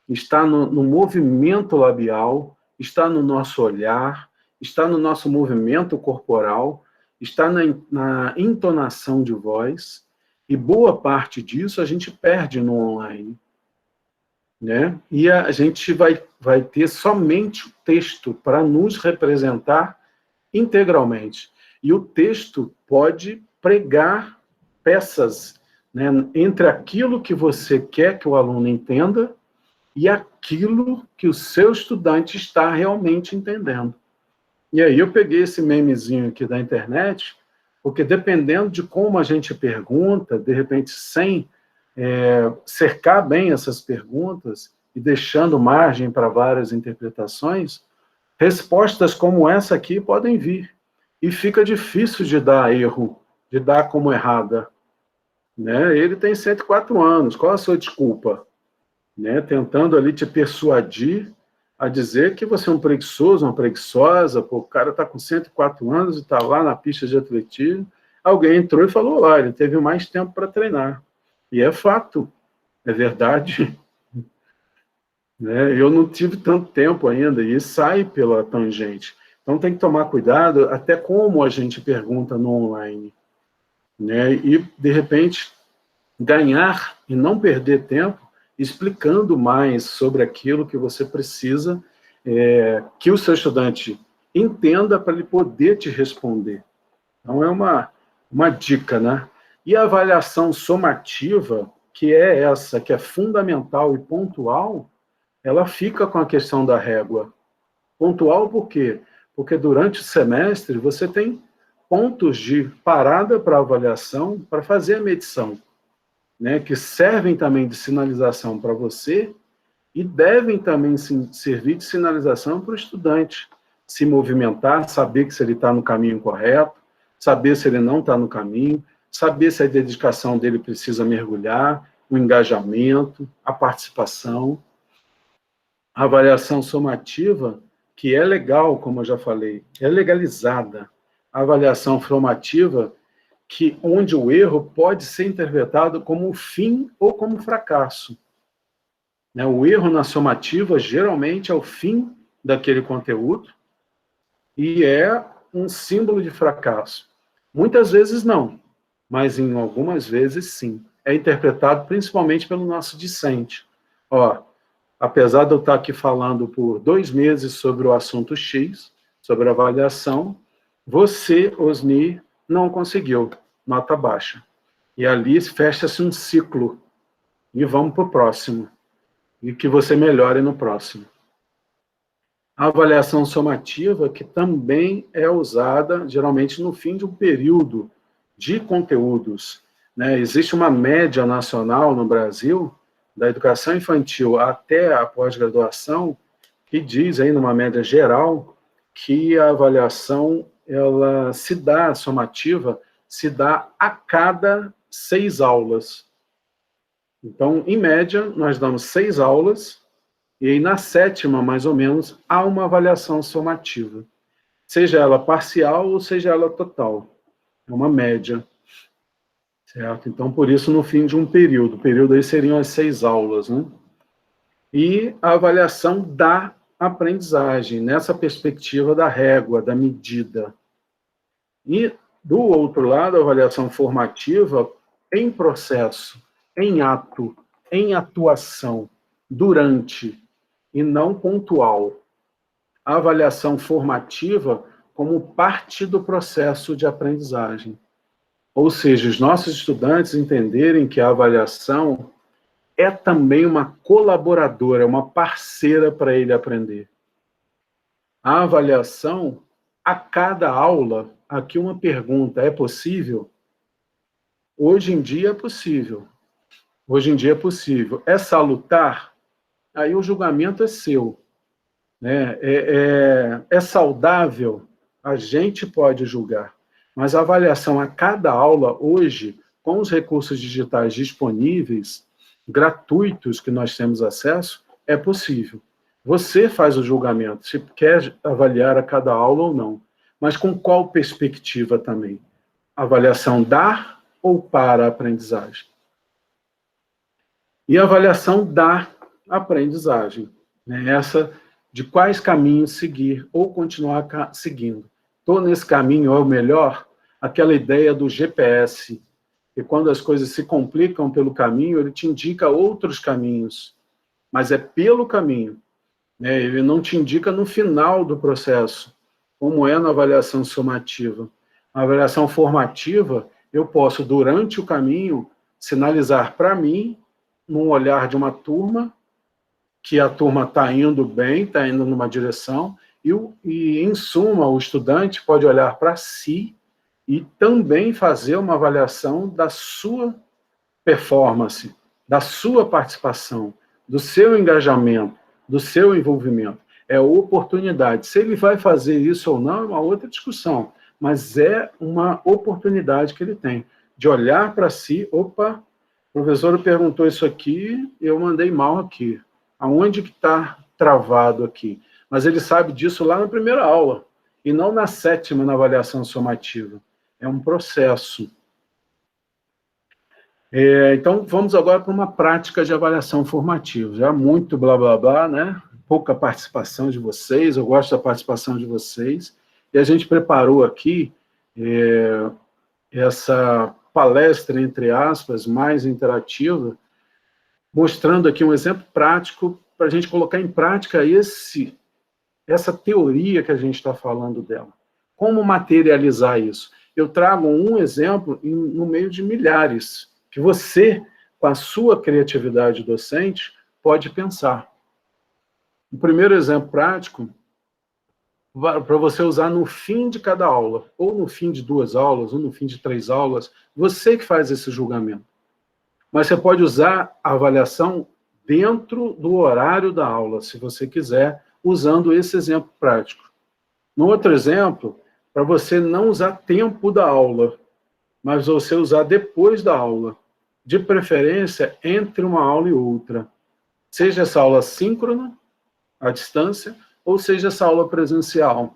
está no movimento labial, está no nosso olhar, está no nosso movimento corporal, está na entonação de voz, e boa parte disso a gente perde no online. Né? E a gente vai ter somente o texto para nos representar integralmente. E o texto pode pregar peças, né, entre aquilo que você quer que o aluno entenda e aquilo que o seu estudante está realmente entendendo. E aí eu peguei esse memezinho aqui da internet, porque dependendo de como a gente pergunta, de repente sem cercar bem essas perguntas e deixando margem para várias interpretações, respostas como essa aqui podem vir. E fica difícil de dar erro, de dar como errada. Né? Ele tem 104 anos, qual a sua desculpa? Né? Tentando ali te persuadir a dizer que você é um preguiçoso, uma preguiçosa, pô, o cara está com 104 anos e está lá na pista de atletismo, alguém entrou e falou, lá, ele teve mais tempo para treinar. E é fato, é verdade. Né? Eu não tive tanto tempo ainda, e sai pela tangente. Então tem que tomar cuidado até como a gente pergunta no online. Né? E, de repente, ganhar e não perder tempo explicando mais sobre aquilo que você precisa que o seu estudante entenda para ele poder te responder. Então é uma dica, né? E a avaliação somativa, que é essa, que é fundamental e pontual, ela fica com a questão da régua. Pontual por quê? Porque durante o semestre você tem pontos de parada para avaliação, para fazer a medição, né, que servem também de sinalização para você e devem também servir de sinalização para o estudante se movimentar, saber que se ele está no caminho correto, saber se ele não está no caminho, saber se a dedicação dele precisa mergulhar, o engajamento, a participação. A avaliação somativa, que é legal, como eu já falei, é legalizada. A avaliação formativa, onde o erro pode ser interpretado como fim ou como fracasso. Né? O erro na somativa, geralmente, é o fim daquele conteúdo e é um símbolo de fracasso. Muitas vezes não, mas em algumas vezes sim. É interpretado principalmente pelo nosso discente. Ó, apesar de eu estar aqui falando por 2 meses sobre o assunto X, sobre avaliação, você, Osni, não conseguiu, nota baixa. E ali fecha-se um ciclo. E vamos para o próximo. E que você melhore no próximo. A avaliação somativa, que também é usada, geralmente, no fim de um período de conteúdos. Né? Existe uma média nacional no Brasil da educação infantil até a pós-graduação, que diz aí, numa média geral, que a avaliação, ela se dá, a somativa, se dá a cada 6 aulas. Então, em média, nós damos 6 aulas, e aí na 7ª, mais ou menos, há uma avaliação somativa. Seja ela parcial ou seja ela total. É uma média. Certo? Então, por isso, no fim de um período. O período aí seriam as 6 aulas, né? E a avaliação da aprendizagem, nessa perspectiva da régua, da medida. E, do outro lado, a avaliação formativa em processo, em ato, em atuação, durante, e não pontual. A avaliação formativa como parte do processo de aprendizagem. Ou seja, os nossos estudantes entenderem que a avaliação é também uma colaboradora, uma parceira para ele aprender. A avaliação, a cada aula, aqui uma pergunta, é possível? Hoje em dia é possível. Hoje em dia é possível. É salutar? Aí o julgamento é seu. Né? É saudável? A gente pode julgar. Mas a avaliação a cada aula, hoje, com os recursos digitais disponíveis, gratuitos que nós temos acesso, é possível. Você faz o julgamento, se quer avaliar a cada aula ou não. Mas com qual perspectiva também? Avaliação da ou para a aprendizagem? E a avaliação da aprendizagem. Né? Essa de quais caminhos seguir ou continuar seguindo. Estou nesse caminho, é o melhor? Aquela ideia do GPS, que quando as coisas se complicam pelo caminho, ele te indica outros caminhos, mas é pelo caminho. Né? Ele não te indica no final do processo, como é na avaliação somativa. Na avaliação formativa, eu posso, durante o caminho, sinalizar para mim, num olhar de uma turma, que a turma está indo bem, está indo numa direção, e, em suma, o estudante pode olhar para si e também fazer uma avaliação da sua performance, da sua participação, do seu engajamento, do seu envolvimento. É oportunidade. Se ele vai fazer isso ou não, é uma outra discussão, mas é uma oportunidade que ele tem, de olhar para si, opa, o professor perguntou isso aqui, eu mandei mal aqui. Aonde que está travado aqui? Mas ele sabe disso lá na primeira aula, e não na 7ª, na avaliação somativa. É um processo. Então, vamos agora para uma prática de avaliação formativa. Já muito blá, blá, blá, né? Pouca participação de vocês, eu gosto da participação de vocês. E a gente preparou aqui essa palestra, entre aspas, mais interativa, mostrando aqui um exemplo prático para a gente colocar em prática essa teoria que a gente está falando dela. Como materializar isso? Eu trago um exemplo no meio de milhares, que você, com a sua criatividade docente, pode pensar. O primeiro exemplo prático, para você usar no fim de cada aula, ou no fim de 2 aulas, ou no fim de 3 aulas, você que faz esse julgamento. Mas você pode usar a avaliação dentro do horário da aula, se você quiser, usando esse exemplo prático. No outro exemplo, para você não usar tempo da aula, mas você usar depois da aula, de preferência entre uma aula e outra. Seja essa aula síncrona, à distância, ou seja essa aula presencial.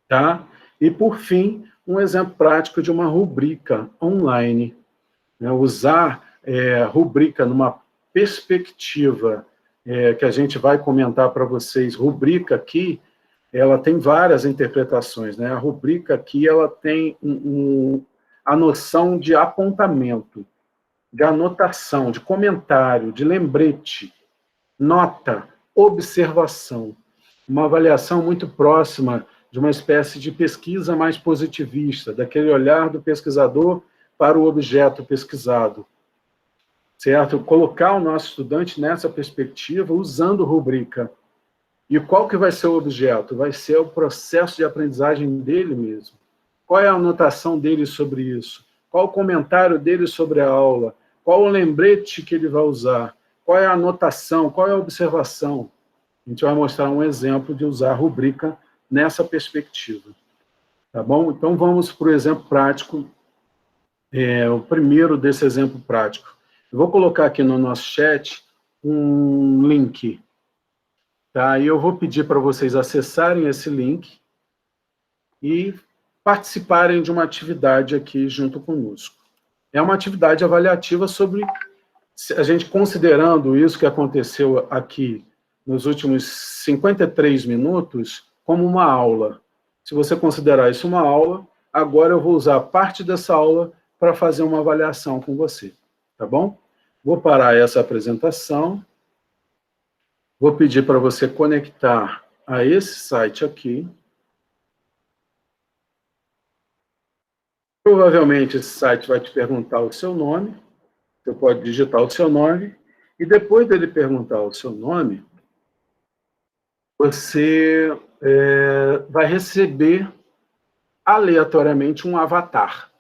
Tá? E, por fim, um exemplo prático de uma rubrica online. Usar rubrica numa perspectiva que a gente vai comentar para vocês. Rubrica aqui, ela tem várias interpretações. Né? A rubrica aqui, ela tem a noção de apontamento, de anotação, de comentário, de lembrete, nota, observação. Uma avaliação muito próxima de uma espécie de pesquisa mais positivista, daquele olhar do pesquisador para o objeto pesquisado. Certo? Colocar o nosso estudante nessa perspectiva usando rubrica. E qual que vai ser o objeto? Vai ser o processo de aprendizagem dele mesmo. Qual é a anotação dele sobre isso? Qual o comentário dele sobre a aula? Qual o lembrete que ele vai usar? qual é a anotação, qual é a observação. A gente vai mostrar um exemplo de usar a rubrica nessa perspectiva. Tá bom? Então, vamos para o exemplo prático, o primeiro desse exemplo prático. Eu vou colocar aqui no nosso chat um link, tá? E eu vou pedir para vocês acessarem esse link e participarem de uma atividade aqui junto conosco. É uma atividade avaliativa sobre, a gente considerando isso que aconteceu aqui nos últimos 53 minutos, como uma aula. Se você considerar isso uma aula, agora eu vou usar parte dessa aula para fazer uma avaliação com você, tá bom? Vou parar essa apresentação, vou pedir para você conectar a esse site aqui. Provavelmente esse site vai te perguntar o seu nome, você pode digitar o seu nome, e depois dele perguntar o seu nome, você vai receber aleatoriamente um avatar.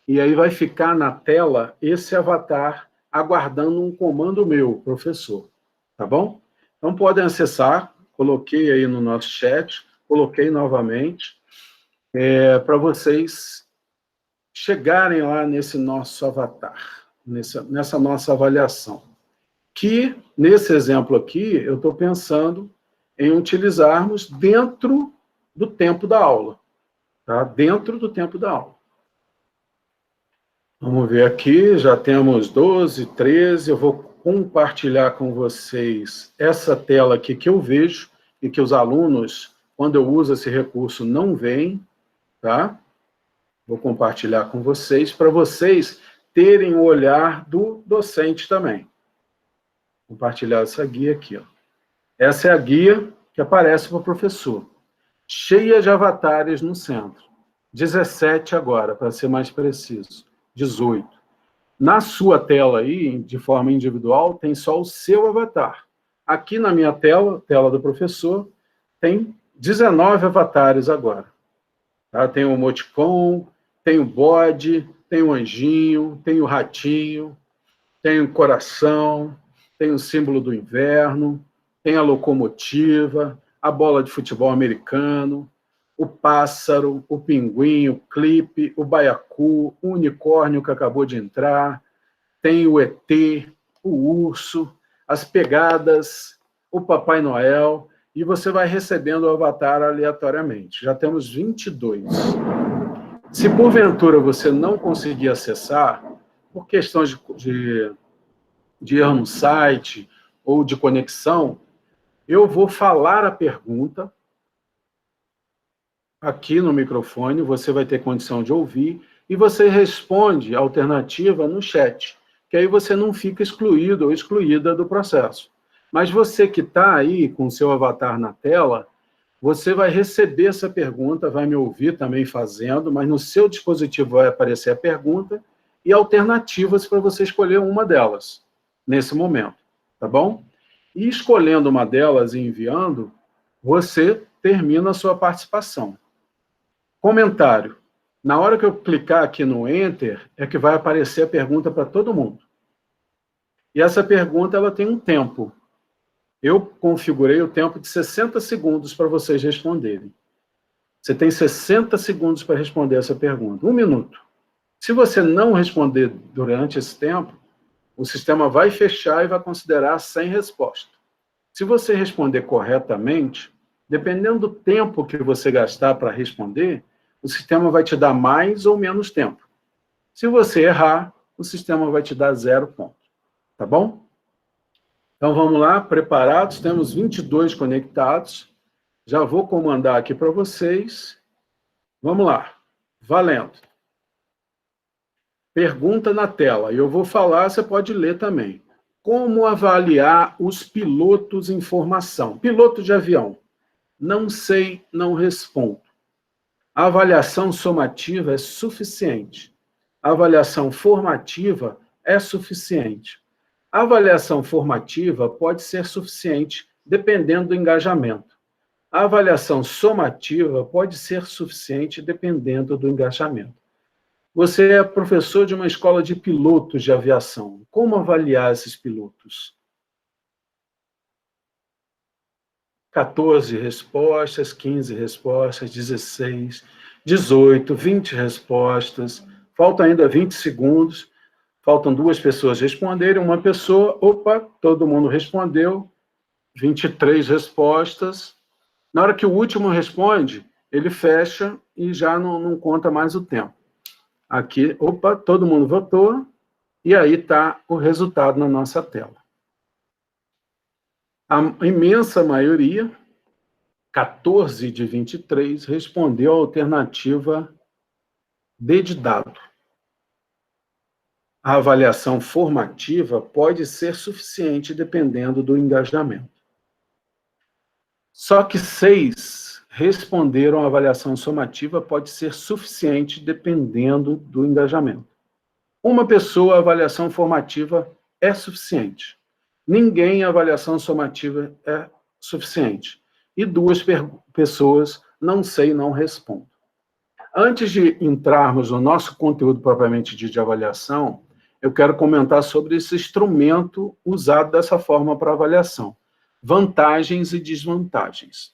E aí vai ficar na tela esse avatar aguardando um comando meu, professor. Tá bom? Então podem acessar, coloquei aí no nosso chat, coloquei novamente, para vocês chegarem lá nesse nosso avatar, nessa nossa avaliação. Que, nesse exemplo aqui, eu estou pensando em utilizarmos dentro do tempo da aula. Tá? Dentro do tempo da aula. Vamos ver aqui, já temos 12, 13, eu vou compartilhar com vocês essa tela aqui que eu vejo, e que os alunos, quando eu uso esse recurso, não veem, tá? Vou compartilhar com vocês, para vocês terem o olhar do docente também. Compartilhar essa guia aqui, ó. Essa é a guia que aparece para o professor. Cheia de avatares no centro. 17 agora, para ser mais preciso. 18. Na sua tela aí, de forma individual, tem só o seu avatar. Aqui na minha tela, tela do professor, tem 19 avatares agora. Tá? Tem o emoticon, tem o bode, tem o anjinho, tem o ratinho, tem o coração, tem o símbolo do inverno, tem a locomotiva, a bola de futebol americano, o pássaro, o pinguim, o clipe, o baiacu, o unicórnio que acabou de entrar, tem o ET, o urso, as pegadas, o Papai Noel, e você vai recebendo o avatar aleatoriamente. Já temos 22. Se porventura você não conseguir acessar, por questões de erro no site ou de conexão, eu vou falar a pergunta aqui no microfone, você vai ter condição de ouvir, e você responde a alternativa no chat, que aí você não fica excluído ou excluída do processo. Mas você que está aí com o seu avatar na tela, você vai receber essa pergunta, vai me ouvir também fazendo, mas no seu dispositivo vai aparecer a pergunta e alternativas para você escolher uma delas, nesse momento, tá bom? E escolhendo uma delas e enviando, você termina a sua participação. Comentário. Na hora que eu clicar aqui no Enter, é que vai aparecer a pergunta para todo mundo. E essa pergunta, ela tem um tempo. Eu configurei o tempo de 60 segundos para vocês responderem. Você tem 60 segundos para responder essa pergunta. 1 minuto. Se você não responder durante esse tempo, o sistema vai fechar e vai considerar sem resposta. Se você responder corretamente, dependendo do tempo que você gastar para responder, o sistema vai te dar mais ou menos tempo. Se você errar, o sistema vai te dar 0 ponto. Tá bom? Então, vamos lá, preparados? Temos 22 conectados. Já vou comandar aqui para vocês. Vamos lá. Valendo. Pergunta na tela. Eu vou falar, você pode ler também. Como avaliar os pilotos em formação? Piloto de avião. Não sei, não respondo. A avaliação somativa é suficiente. A avaliação formativa é suficiente. A avaliação formativa pode ser suficiente, dependendo do engajamento. A avaliação somativa pode ser suficiente, dependendo do engajamento. Você é professor de uma escola de pilotos de aviação. Como avaliar esses pilotos? 14 respostas, 15 respostas, 16, 18, 20 respostas. Faltam ainda 20 segundos. Faltam 2 pessoas responderem. Uma pessoa, opa, todo mundo respondeu. 23 respostas. Na hora que o último responde, ele fecha e já não conta mais o tempo. Aqui, opa, todo mundo votou. E aí está o resultado na nossa tela. A imensa maioria, 14 de 23, respondeu a alternativa D de dado. A avaliação formativa pode ser suficiente dependendo do engajamento. Só que 6 responderam a avaliação somativa pode ser suficiente dependendo do engajamento. Uma pessoa, a avaliação formativa é suficiente. Ninguém, a avaliação somativa é suficiente. E 2 pessoas, não sei, não respondo. Antes de entrarmos no nosso conteúdo propriamente dito de avaliação, eu quero comentar sobre esse instrumento usado dessa forma para avaliação. Vantagens e desvantagens.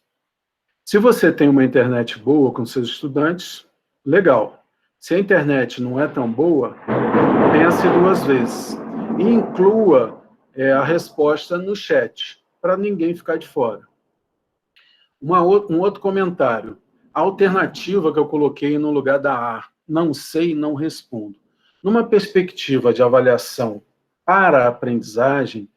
Se você tem uma internet boa com seus estudantes, legal. Se a internet não é tão boa, pense 2 vezes. E inclua a resposta no chat, para ninguém ficar de fora. Um outro comentário. A alternativa que eu coloquei no lugar da A, não sei, não respondo. Numa perspectiva de avaliação para a aprendizagem,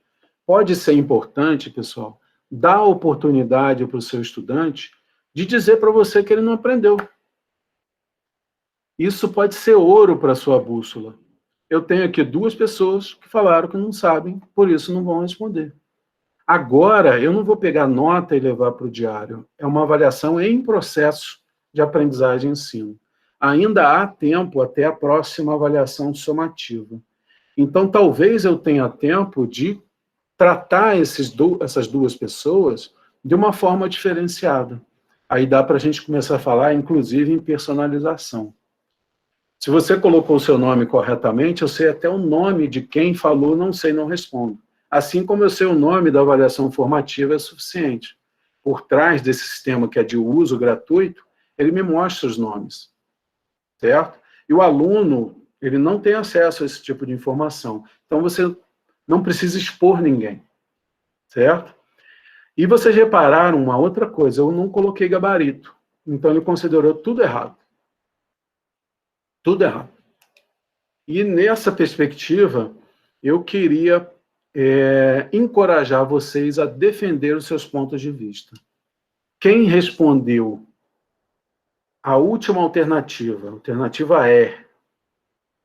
pode ser importante, pessoal, dar a oportunidade para o seu estudante de dizer para você que ele não aprendeu. Isso pode ser ouro para a sua bússola. Eu tenho aqui 2 pessoas que falaram que não sabem, por isso não vão responder. Agora, eu não vou pegar nota e levar para o diário. É uma avaliação em processo de aprendizagem e ensino. Ainda há tempo até a próxima avaliação somativa. Então, talvez eu tenha tempo de tratar essas 2 pessoas de uma forma diferenciada. Aí dá para a gente começar a falar, inclusive, em personalização. Se você colocou o seu nome corretamente, eu sei até o nome de quem falou, não sei, não respondo. Assim como eu sei o nome da avaliação formativa é suficiente. Por trás desse sistema que é de uso gratuito, ele me mostra os nomes, certo? E o aluno, ele não tem acesso a esse tipo de informação. Então, você não precisa expor ninguém, certo? E vocês repararam uma outra coisa, eu não coloquei gabarito. Então, ele considerou tudo errado. Tudo errado. E nessa perspectiva, eu queria encorajar vocês a defender os seus pontos de vista. Quem respondeu a última alternativa, alternativa E,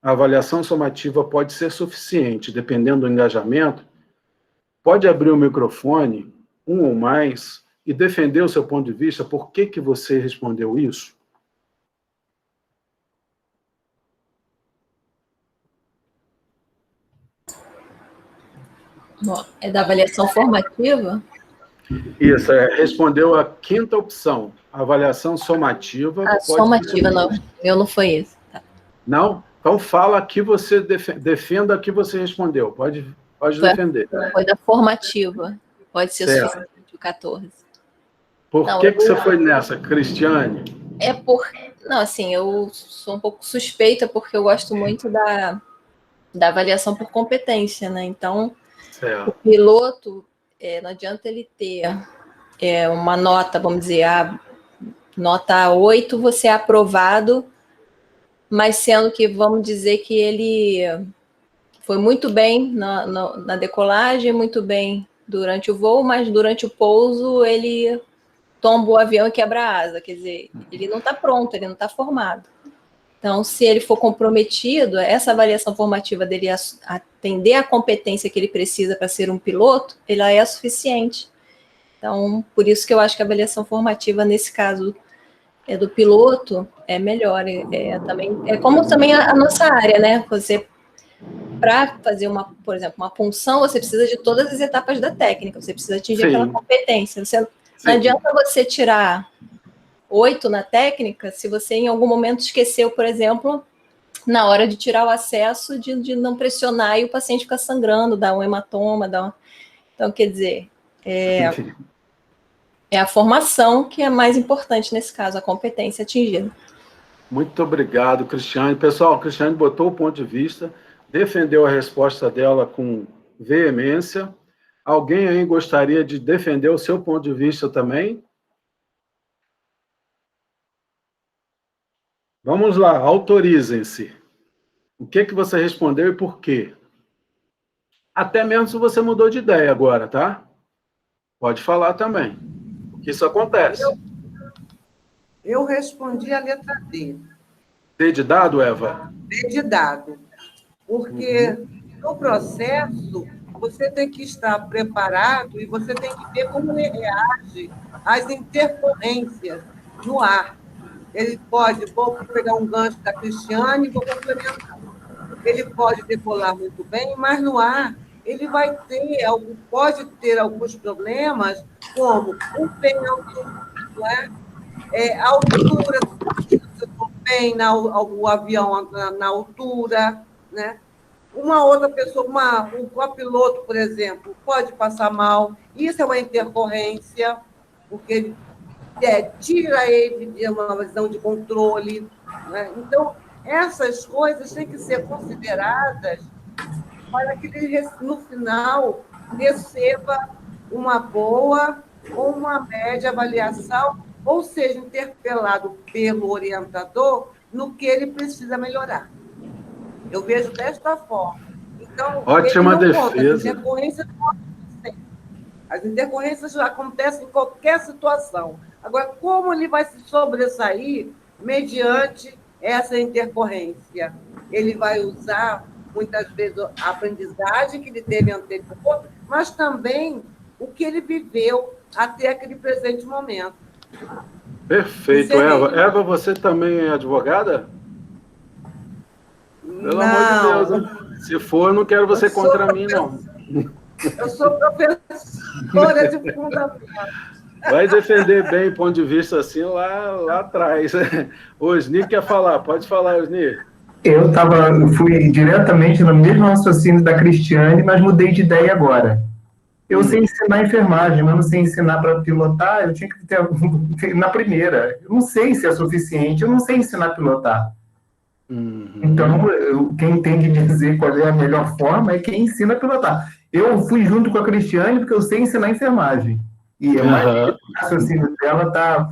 a avaliação somativa pode ser suficiente, dependendo do engajamento, pode abrir o microfone, um ou mais, e defender o seu ponto de vista, por que você respondeu isso? É da avaliação formativa? Isso, respondeu a 5ª opção, avaliação somativa. A somativa, não. Eu não foi isso. Tá. Não? Então fala que você defenda que você respondeu. Pode defender. Foi da formativa. Pode ser suficiente o 14. Por que você foi nessa, Cristiane? Não, assim, eu sou um pouco suspeita porque eu gosto muito da avaliação por competência, né? Então, o piloto, não adianta ele ter uma nota, vamos dizer, nota 8, você é aprovado, mas sendo que, vamos dizer que ele foi muito bem na decolagem, muito bem durante o voo, mas durante o pouso ele tomba o avião e quebra a asa, quer dizer, ele não está pronto, ele não está formado. Então, se ele for comprometido, essa avaliação formativa dele atender a competência que ele precisa para ser um piloto, ela é suficiente. Então, por isso que eu acho que a avaliação formativa, nesse caso, do piloto, é melhor. É como também a nossa área, né? Você, para fazer, por exemplo, uma punção, você precisa de todas as etapas da técnica, você precisa atingir aquela competência. Não adianta você tirar 8 na técnica, se você em algum momento esqueceu, por exemplo, na hora de tirar o acesso, de não pressionar e o paciente fica sangrando, dá um hematoma, Então, quer dizer, É a formação que é mais importante nesse caso, a competência atingida. Muito obrigado, Cristiane. Pessoal, a Cristiane botou o ponto de vista, defendeu a resposta dela com veemência. Alguém aí gostaria de defender o seu ponto de vista também? Vamos lá, autorizem-se. O que você respondeu e por quê? Até mesmo se você mudou de ideia agora, tá? Pode falar também. Porque isso acontece. Eu respondi a letra D. D de dado, Eva? D de dado. Porque no processo, você tem que estar preparado e você tem que ver como ele reage às intercorrências no ar. Ele pode, vou pegar um gancho da Cristiane e vou complementar. Ele pode decolar muito bem, mas no ar ele vai ter, pode ter alguns problemas, como um pênalti, não é? A altura, bem o avião na altura, né? Uma outra pessoa, um copiloto, por exemplo, pode passar mal. Isso é uma intercorrência, porque ele tira ele de uma visão de controle, né? Então, essas coisas têm que ser consideradas para que ele, no final, receba uma boa ou uma média avaliação, ou seja, interpelado pelo orientador no que ele precisa melhorar. Eu vejo desta forma. Então, ótima defesa. As intercorrências acontecem em qualquer situação. Agora, como ele vai se sobressair mediante essa intercorrência? Ele vai usar, muitas vezes, a aprendizagem que ele teve anterior, mas também o que ele viveu até aquele presente momento. Perfeito, Eva. Eva, você também é advogada? Pelo amor de Deus, hein? Se for, eu não quero você contra mim, não. Eu sou professora de fundamento. Vai defender bem o ponto de vista assim lá atrás. O Osni quer falar. Pode falar, Osni. Eu fui diretamente no mesmo raciocínio da Cristiane, mas mudei de ideia agora. Eu sei ensinar enfermagem, mas não sei ensinar para pilotar, eu tinha que ter na primeira. Eu não sei se é suficiente, eu não sei ensinar a pilotar. Então, quem tem que dizer qual é a melhor forma é quem ensina a pilotar. Eu fui junto com a Cristiane porque eu sei ensinar enfermagem. E o raciocínio dela está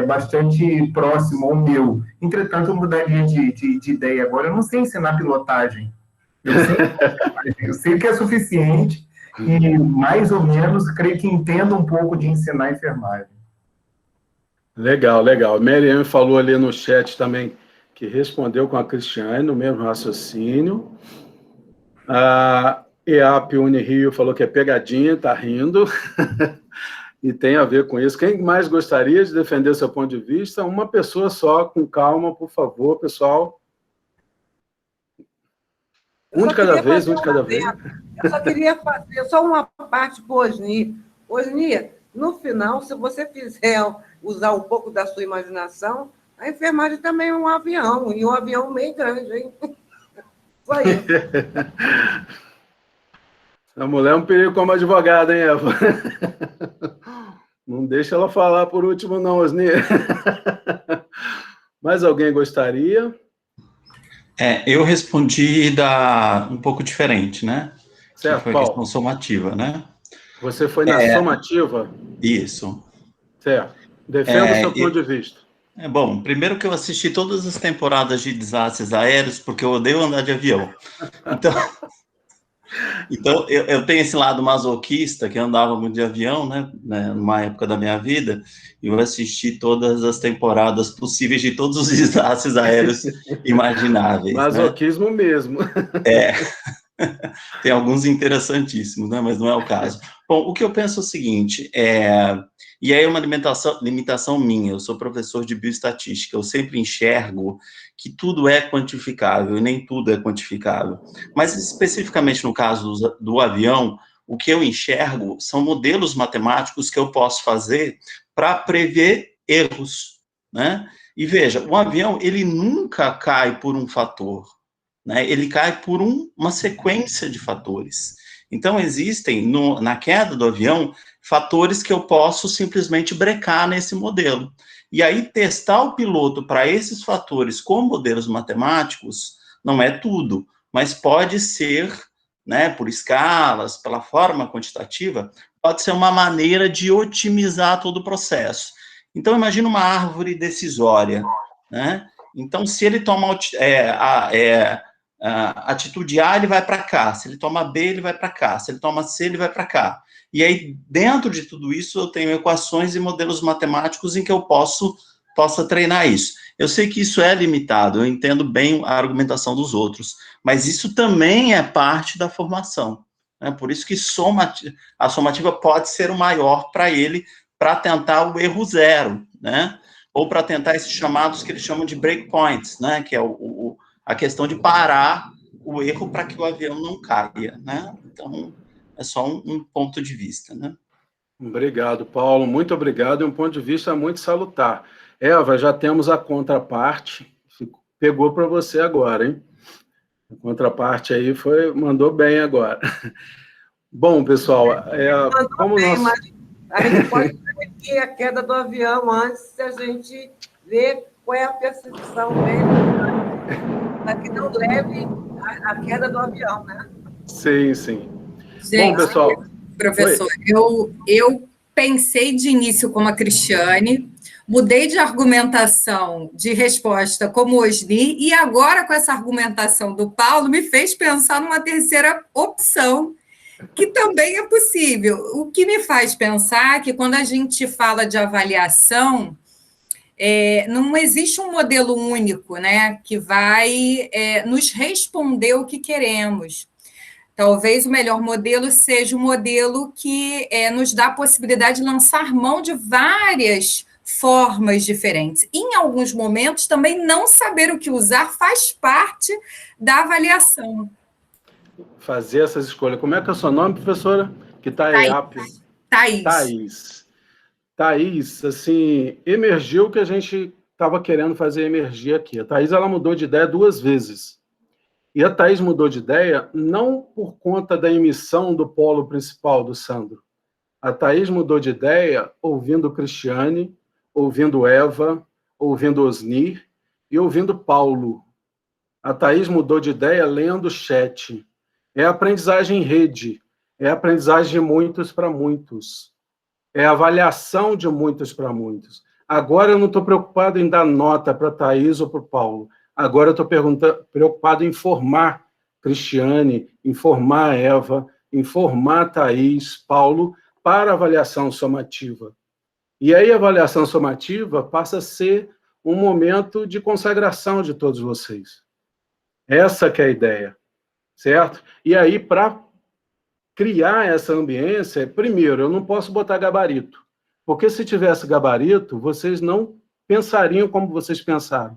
bastante próximo ao meu. Entretanto, eu mudaria de ideia agora. Eu não sei ensinar pilotagem. Eu sei que é suficiente e, mais ou menos, creio que entendo um pouco de ensinar enfermagem. Legal, legal. Mariane falou ali no chat também que respondeu com a Cristiane no mesmo raciocínio. A EAP Unirio falou que é pegadinha, tá rindo. E tem a ver com isso. Quem mais gostaria de defender seu ponto de vista? Uma pessoa só, com calma, por favor, pessoal. Um de cada vez. Eu só queria fazer só uma parte para o Osni. Osni, no final, se você fizer usar um pouco da sua imaginação, a enfermagem também é um avião, e um avião meio grande, hein? Só isso. A mulher é um perigo como advogada, hein, Eva? Não deixa ela falar por último, não, Osni. Mais alguém gostaria? Eu respondi um pouco diferente, né? Certo, que foi a questão somativa, né? Você foi na somativa? Isso. Certo. Defenda o seu ponto de vista. Bom, primeiro que eu assisti todas as temporadas de desastres aéreos, porque eu odeio andar de avião. Então eu tenho esse lado masoquista, que eu andava muito de avião, né, numa época da minha vida, e eu assisti todas as temporadas possíveis de todos os desastres aéreos imagináveis. Masoquismo, né? Mesmo. Tem alguns interessantíssimos, né, mas não é o caso. Bom, o que eu penso é o seguinte, e aí é uma limitação minha, eu sou professor de bioestatística, eu sempre enxergo que tudo é quantificável e nem tudo é quantificável. Mas especificamente no caso do avião, o que eu enxergo são modelos matemáticos que eu posso fazer para prever erros, né? E veja, o avião, ele nunca cai por um fator, né? Ele cai por uma sequência de fatores. Então, existem, na queda do avião, fatores que eu posso simplesmente brecar nesse modelo. E aí, testar o piloto para esses fatores com modelos matemáticos não é tudo, mas pode ser, né, por escalas, pela forma quantitativa, pode ser uma maneira de otimizar todo o processo. Então, imagina uma árvore decisória, né? Então, se ele toma atitude A, ele vai para cá. Se ele toma B, ele vai para cá. Se ele toma C, ele vai para cá. E aí, dentro de tudo isso, eu tenho equações e modelos matemáticos em que eu possa treinar isso. Eu sei que isso é limitado, eu entendo bem a argumentação dos outros, mas isso também é parte da formação, né? Por isso que a somativa pode ser o maior para ele, para tentar o erro zero, né? Ou para tentar esses chamados que eles chamam de breakpoints, né? Que é a questão de parar o erro para que o avião não caia, né? Então, é só um ponto de vista, né? Obrigado, Paulo. Muito obrigado. É um ponto de vista muito salutar. Eva, já temos a contraparte. Pegou para você agora, hein? A contraparte aí mandou bem agora. Bom, pessoal, como bem, nós... mas a gente pode ver aqui a queda do avião antes, se a gente ver qual é a percepção dele, para que não leve a queda do avião, né? Sim, sim. Gente, bom, pessoal... Professor, eu pensei de início como a Cristiane, mudei de argumentação de resposta como o Osni, e agora com essa argumentação do Paulo me fez pensar numa terceira opção, que também é possível. O que me faz pensar que quando a gente fala de avaliação, não existe um modelo único, né, que vai nos responder o que queremos. Talvez o melhor modelo seja o modelo que nos dá a possibilidade de lançar mão de várias formas diferentes. Em alguns momentos, também não saber o que usar faz parte da avaliação. Fazer essas escolhas. Como é que é o seu nome, professora? Que está aí. Thaís, assim, emergiu o que a gente estava querendo fazer emergir aqui. A Thaís, ela mudou de ideia 2 vezes. E a Thaís mudou de ideia não por conta da emissão do polo principal do Sandro. A Thaís mudou de ideia ouvindo Cristiane, ouvindo Eva, ouvindo Osnir e ouvindo Paulo. A Thaís mudou de ideia lendo o chat. É aprendizagem em rede, é aprendizagem de muitos para muitos. É avaliação de muitos para muitos. Agora eu não estou preocupado em dar nota para a Thaís ou para o Paulo. Agora eu estou preocupado em formar Cristiane, em formar Eva, em formar Thaís, Paulo, para avaliação somativa. E aí a avaliação somativa passa a ser um momento de consagração de todos vocês. Essa que é a ideia, certo? E aí, para criar essa ambiência, primeiro, eu não posso botar gabarito, porque se tivesse gabarito, vocês não pensariam como vocês pensaram.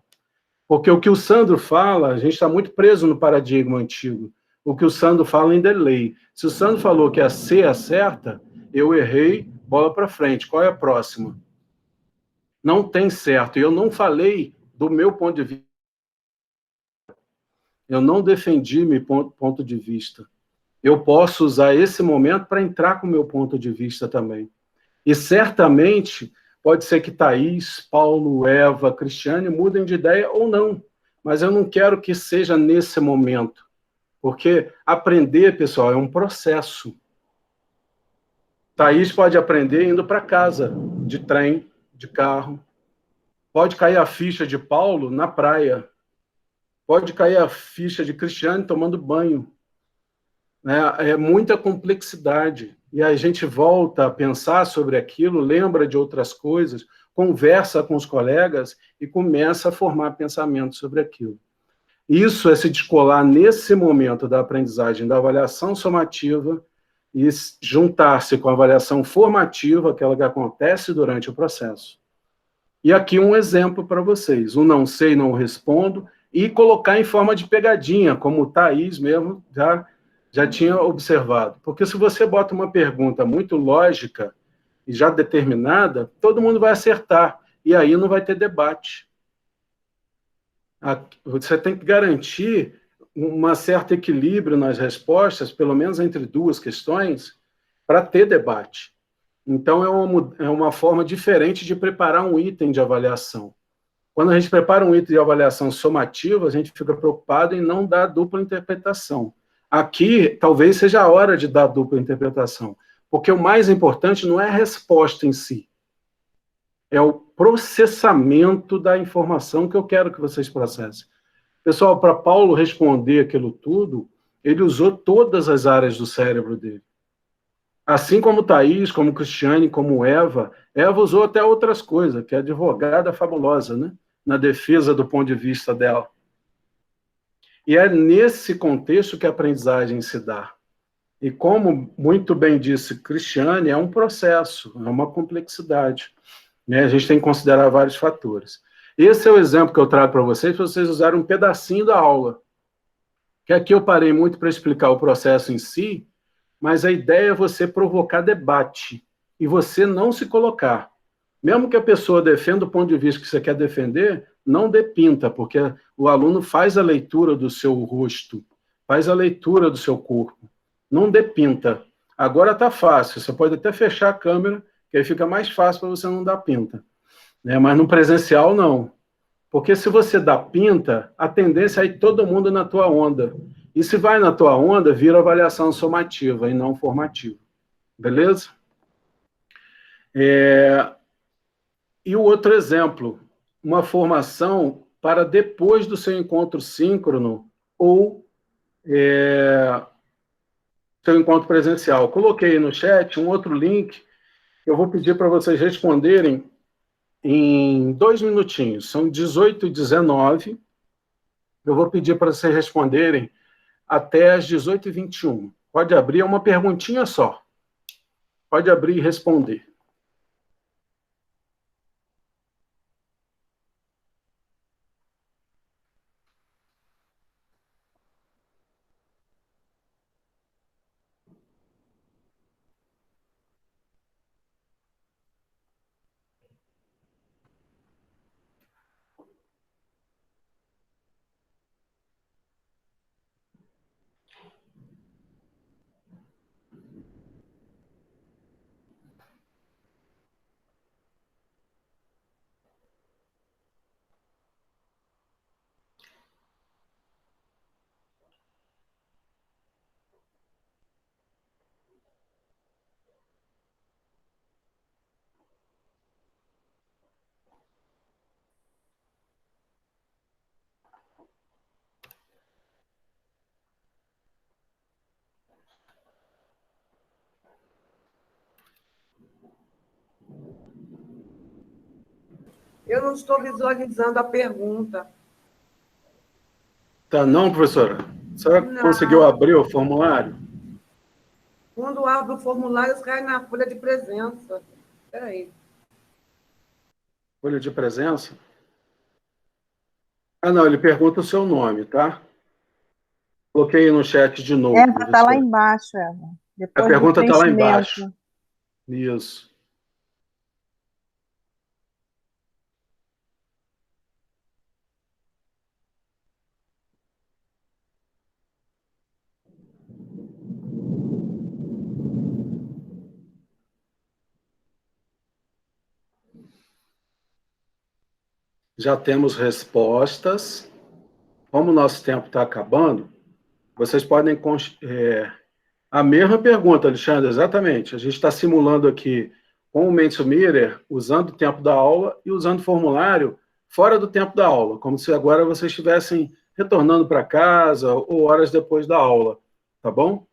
Porque o que o Sandro fala, a gente está muito preso no paradigma antigo. O que o Sandro fala em delay. Se o Sandro falou que a C acerta, eu errei, bola para frente. Qual é a próxima? Não tem certo. Eu não falei do meu ponto de vista. Eu não defendi meu ponto de vista. Eu posso usar esse momento para entrar com o meu ponto de vista também. E certamente... Pode ser que Thaís, Paulo, Eva, Cristiane mudem de ideia ou não, mas eu não quero que seja nesse momento, porque aprender, pessoal, é um processo. Thaís pode aprender indo para casa, de trem, de carro. Pode cair a ficha de Paulo na praia. Pode cair a ficha de Cristiane tomando banho. É muita complexidade. E a gente volta a pensar sobre aquilo, lembra de outras coisas, conversa com os colegas e começa a formar pensamento sobre aquilo. Isso é se descolar nesse momento da aprendizagem da avaliação somativa e juntar-se com a avaliação formativa, aquela que acontece durante o processo. E aqui um exemplo para vocês. O não sei, não respondo, e colocar em forma de pegadinha, como o Thaís mesmo já tinha observado. Porque se você bota uma pergunta muito lógica e já determinada, todo mundo vai acertar. E aí não vai ter debate. Você tem que garantir um certo equilíbrio nas respostas, pelo menos entre duas questões, para ter debate. Então, é uma forma diferente de preparar um item de avaliação. Quando a gente prepara um item de avaliação somativa, a gente fica preocupado em não dar dupla interpretação. Aqui, talvez seja a hora de dar dupla interpretação, porque o mais importante não é a resposta em si, é o processamento da informação que eu quero que vocês processem. Pessoal, para Paulo responder aquilo tudo, ele usou todas as áreas do cérebro dele. Assim como Thaís, como Cristiane, como Eva usou até outras coisas, que é advogada fabulosa, né? Na defesa do ponto de vista dela. E é nesse contexto que a aprendizagem se dá. E como muito bem disse Cristiane, é um processo, é uma complexidade. Né? A gente tem que considerar vários fatores. Esse é o exemplo que eu trago para vocês usarem um pedacinho da aula. Que aqui eu parei muito para explicar o processo em si, mas a ideia é você provocar debate e você não se colocar. Mesmo que a pessoa defenda o ponto de vista que você quer defender, não dê pinta, porque o aluno faz a leitura do seu rosto, faz a leitura do seu corpo. Não dê pinta. Agora está fácil, você pode até fechar a câmera, que aí fica mais fácil para você não dar pinta. Né? Mas no presencial, não. Porque se você dá pinta, a tendência é ir todo mundo na tua onda. E se vai na tua onda, vira avaliação somativa e não formativa. Beleza? E o outro exemplo, uma formação para depois do seu encontro síncrono ou seu encontro presencial. Coloquei no chat um outro link, eu vou pedir para vocês responderem em 2 minutinhos, são 18h19, eu vou pedir para vocês responderem até as 18h21. Pode abrir, é uma perguntinha só. Pode abrir e responder. Eu não estou visualizando a pergunta. Tá, não, professora? A senhora Não. conseguiu abrir o formulário? Quando abre o formulário, cai na folha de presença. Espera aí. Folha de presença? Ah, não, ele pergunta o seu nome, tá? Coloquei no chat de novo. Eva, está lá embaixo, Eva. Depois a pergunta está lá preenchimento. embaixo. Isso. Já temos respostas. Como o nosso tempo está acabando, vocês podem... A mesma pergunta, Alexandre, exatamente. A gente está simulando aqui com o Mentimeter, usando o tempo da aula e usando o formulário fora do tempo da aula, como se agora vocês estivessem retornando para casa ou horas depois da aula, tá bom?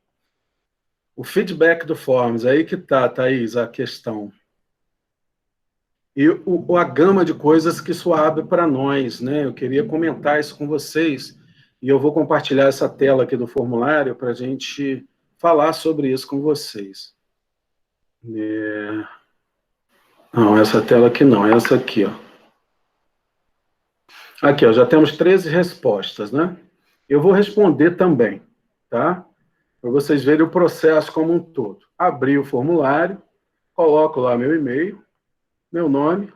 O feedback do Forms, aí que tá, Thaís, a questão. E a gama de coisas que isso abre para nós, né? Eu queria comentar isso com vocês, e eu vou compartilhar essa tela aqui do formulário para a gente falar sobre isso com vocês. Não, essa tela aqui não, essa aqui, ó. Aqui, ó, já temos 13 respostas, né? Eu vou responder também, tá? Para vocês verem o processo como um todo. Abri o formulário, coloco lá meu e-mail, meu nome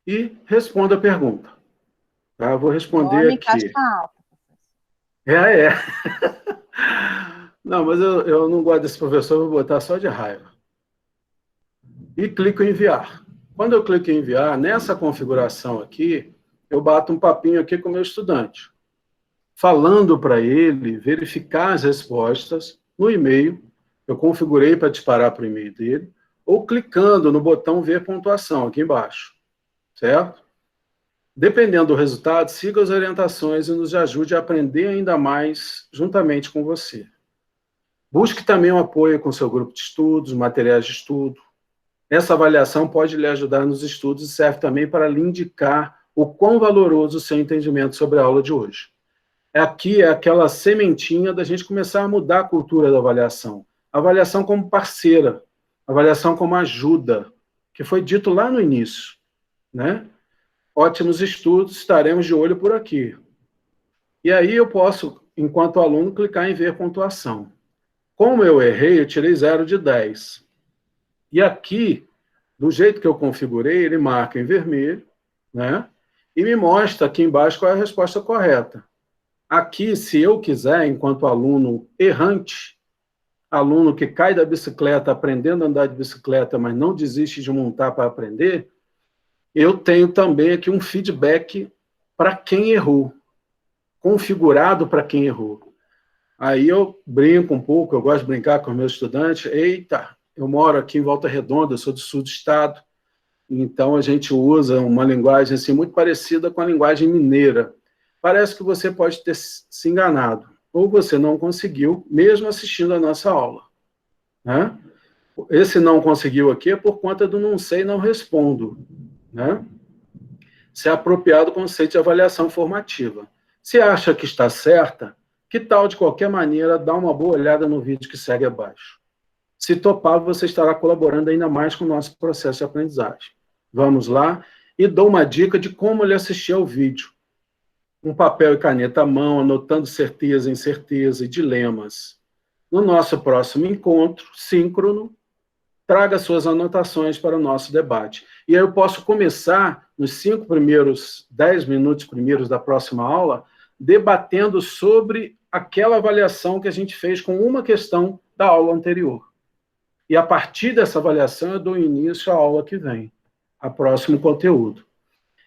e respondo a pergunta. Tá? Eu vou responder Nome, aqui. caixa alta. É. Não, mas eu não gosto desse professor, vou botar só de raiva. E clico em enviar. Quando eu clico em enviar, nessa configuração aqui, eu bato um papinho aqui com o meu estudante, falando para ele verificar as respostas no e-mail, eu configurei para disparar para o e-mail dele, ou clicando no botão ver pontuação aqui embaixo, certo? Dependendo do resultado, siga as orientações e nos ajude a aprender ainda mais juntamente com você. Busque também um apoio com seu grupo de estudos, materiais de estudo. Essa avaliação pode lhe ajudar nos estudos e serve também para lhe indicar o quão valoroso o seu entendimento sobre a aula de hoje. Aqui é aquela sementinha da gente começar a mudar a cultura da avaliação. Avaliação como parceira, avaliação como ajuda, que foi dito lá no início, né? Ótimos estudos, estaremos de olho por aqui. E aí eu posso, enquanto aluno, clicar em ver pontuação. Como eu errei, eu tirei 0 de 10. E aqui, do jeito que eu configurei, ele marca em vermelho, né? E me mostra aqui embaixo qual é a resposta correta. Aqui, se eu quiser, enquanto aluno errante, aluno que cai da bicicleta aprendendo a andar de bicicleta, mas não desiste de montar para aprender, eu tenho também aqui um feedback para quem errou, configurado para quem errou. Aí eu brinco um pouco, eu gosto de brincar com os meus estudantes. Eita, eu moro aqui em Volta Redonda, eu sou do sul do estado, então a gente usa uma linguagem assim, muito parecida com a linguagem mineira. Parece que você pode ter se enganado, ou você não conseguiu, mesmo assistindo a nossa aula, né? Esse não conseguiu aqui é por conta do não sei, não respondo, né? Se é apropriado o conceito de avaliação formativa. Se acha que está certa, que tal, de qualquer maneira, dar uma boa olhada no vídeo que segue abaixo? Se topar, você estará colaborando ainda mais com o nosso processo de aprendizagem. Vamos lá, e dou uma dica de como ele assistir ao vídeo. Um papel e caneta à mão, anotando certeza, incerteza e dilemas. No nosso próximo encontro, síncrono, traga suas anotações para o nosso debate. E aí eu posso começar, nos 10 minutos primeiros da próxima aula, debatendo sobre aquela avaliação que a gente fez com uma questão da aula anterior. E a partir dessa avaliação eu dou início à aula que vem, a próximo conteúdo.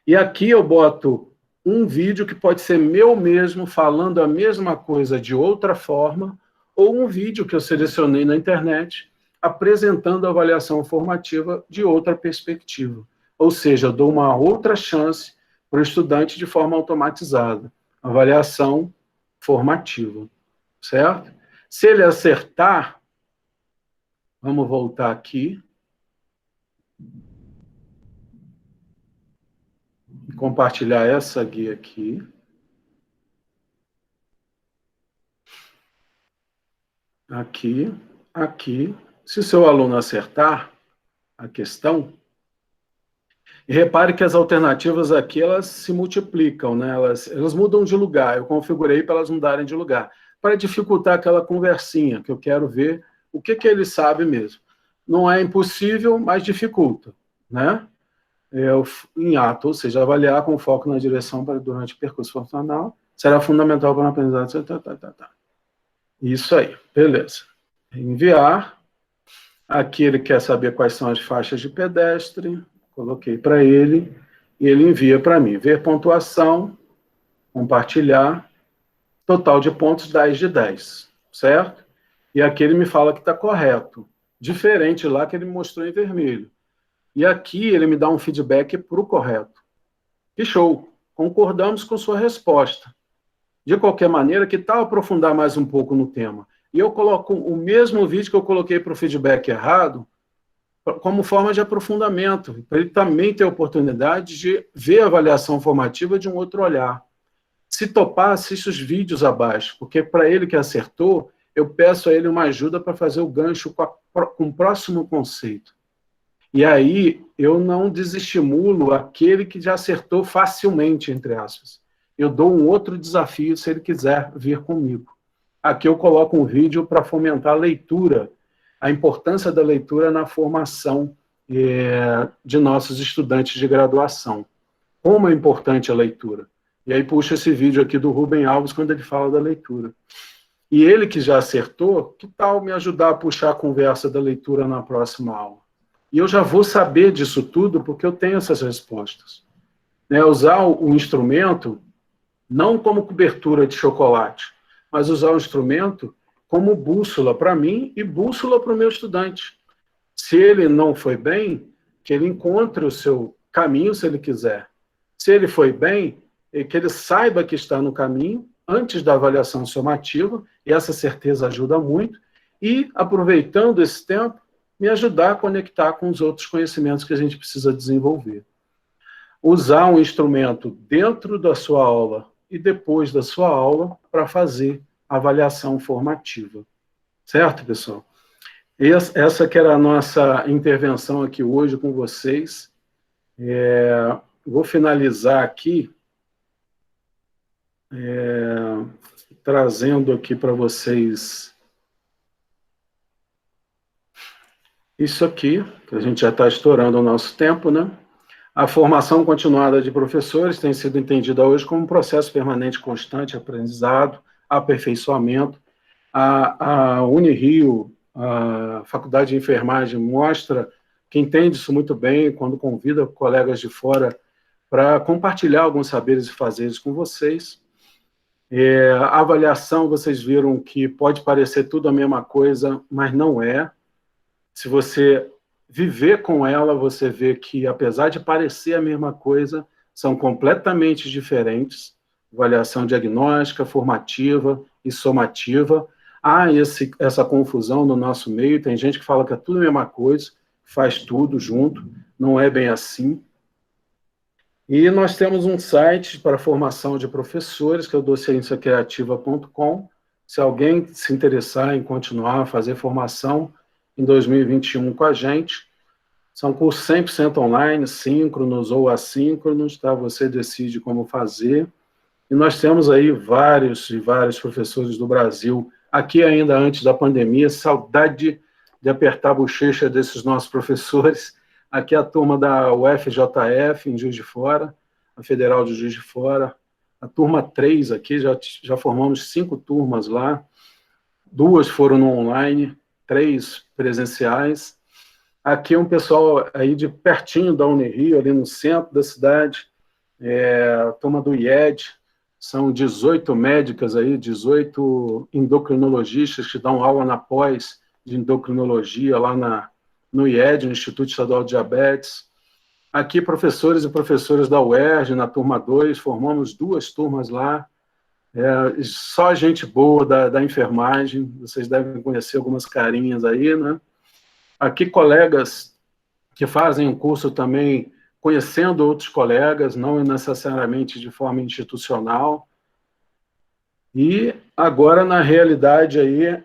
E aqui eu boto um vídeo que pode ser meu mesmo, falando a mesma coisa de outra forma, ou um vídeo que eu selecionei na internet, apresentando a avaliação formativa de outra perspectiva. Ou seja, eu dou uma outra chance para o estudante de forma automatizada. Avaliação formativa, certo? Se ele acertar, vamos voltar aqui. Compartilhar essa guia aqui. Aqui, aqui. Se o seu aluno acertar a questão, e repare que as alternativas aqui, elas se multiplicam, né? Elas mudam de lugar. Eu configurei para elas mudarem de lugar, para dificultar aquela conversinha, que eu quero ver o que ele sabe mesmo. Não é impossível, mas dificulta, né? Em ato, ou seja, avaliar com foco na direção durante o percurso funcional, será fundamental para o aprendizado. Isso aí, beleza. Enviar. Aqui ele quer saber quais são as faixas de pedestre, coloquei para ele, e ele envia para mim. Ver pontuação, compartilhar, total de pontos 10 de 10, certo? E aqui ele me fala que está correto, diferente lá que ele me mostrou em vermelho. E aqui ele me dá um feedback para o correto. Que show! Concordamos com sua resposta. De qualquer maneira, que tal aprofundar mais um pouco no tema? E eu coloco o mesmo vídeo que eu coloquei para o feedback errado, como forma de aprofundamento, para ele também ter a oportunidade de ver a avaliação formativa de um outro olhar. Se topar, assiste os vídeos abaixo, porque para ele que acertou, eu peço a ele uma ajuda para fazer o gancho com o próximo conceito. E aí, eu não desestimulo aquele que já acertou facilmente, entre aspas. Eu dou um outro desafio se ele quiser vir comigo. Aqui eu coloco um vídeo para fomentar a leitura, a importância da leitura na formação de nossos estudantes de graduação. Como é importante a leitura. E aí puxa esse vídeo aqui do Rubem Alves, quando ele fala da leitura. E ele que já acertou, que tal me ajudar a puxar a conversa da leitura na próxima aula? E eu já vou saber disso tudo, porque eu tenho essas respostas. Né, usar o instrumento não como cobertura de chocolate, mas usar o instrumento como bússola para mim e bússola para o meu estudante. Se ele não foi bem, que ele encontre o seu caminho, se ele quiser. Se ele foi bem, que ele saiba que está no caminho antes da avaliação somativa, e essa certeza ajuda muito, e, aproveitando esse tempo, me ajudar a conectar com os outros conhecimentos que a gente precisa desenvolver. Usar um instrumento dentro da sua aula e depois da sua aula para fazer a avaliação formativa. Certo, pessoal? Essa que era a nossa intervenção aqui hoje com vocês. Vou finalizar aqui trazendo aqui para vocês isso aqui, que a gente já está estourando o nosso tempo, né? A formação continuada de professores tem sido entendida hoje como um processo permanente, constante, aprendizado, aperfeiçoamento. A Unirio, a Faculdade de Enfermagem, mostra que entende isso muito bem quando convida colegas de fora para compartilhar alguns saberes e fazeres com vocês. A avaliação, vocês viram que pode parecer tudo a mesma coisa, mas não é. Se você viver com ela, você vê que, apesar de parecer a mesma coisa, são completamente diferentes. Avaliação diagnóstica, formativa e somativa. Há essa confusão no nosso meio, tem gente que fala que é tudo a mesma coisa, faz tudo junto, não é bem assim. E nós temos um site para formação de professores, que é o docienciacriativa.com. Se alguém se interessar em continuar a fazer formação em 2021 com a gente, são cursos 100% online, síncronos ou assíncronos, tá? Você decide como fazer. E nós temos aí vários e vários professores do Brasil, aqui ainda antes da pandemia, saudade de apertar a bochecha desses nossos professores. Aqui a turma da UFJF, em Juiz de Fora, a Federal de Juiz de Fora, a turma 3 aqui, já formamos 5 turmas lá, 2 foram no online, 3 presenciais. Aqui um pessoal aí de pertinho da Unirio, ali no centro da cidade, a turma do IED, são 18 médicas aí, 18 endocrinologistas que dão aula na pós de endocrinologia lá no IED, no Instituto Estadual de Diabetes. Aqui professores e professoras da UERJ, na turma 2, formamos 2 turmas lá, só gente boa da enfermagem, vocês devem conhecer algumas carinhas aí, né? Aqui colegas que fazem um curso também conhecendo outros colegas, não necessariamente de forma institucional. E agora, na realidade, aí,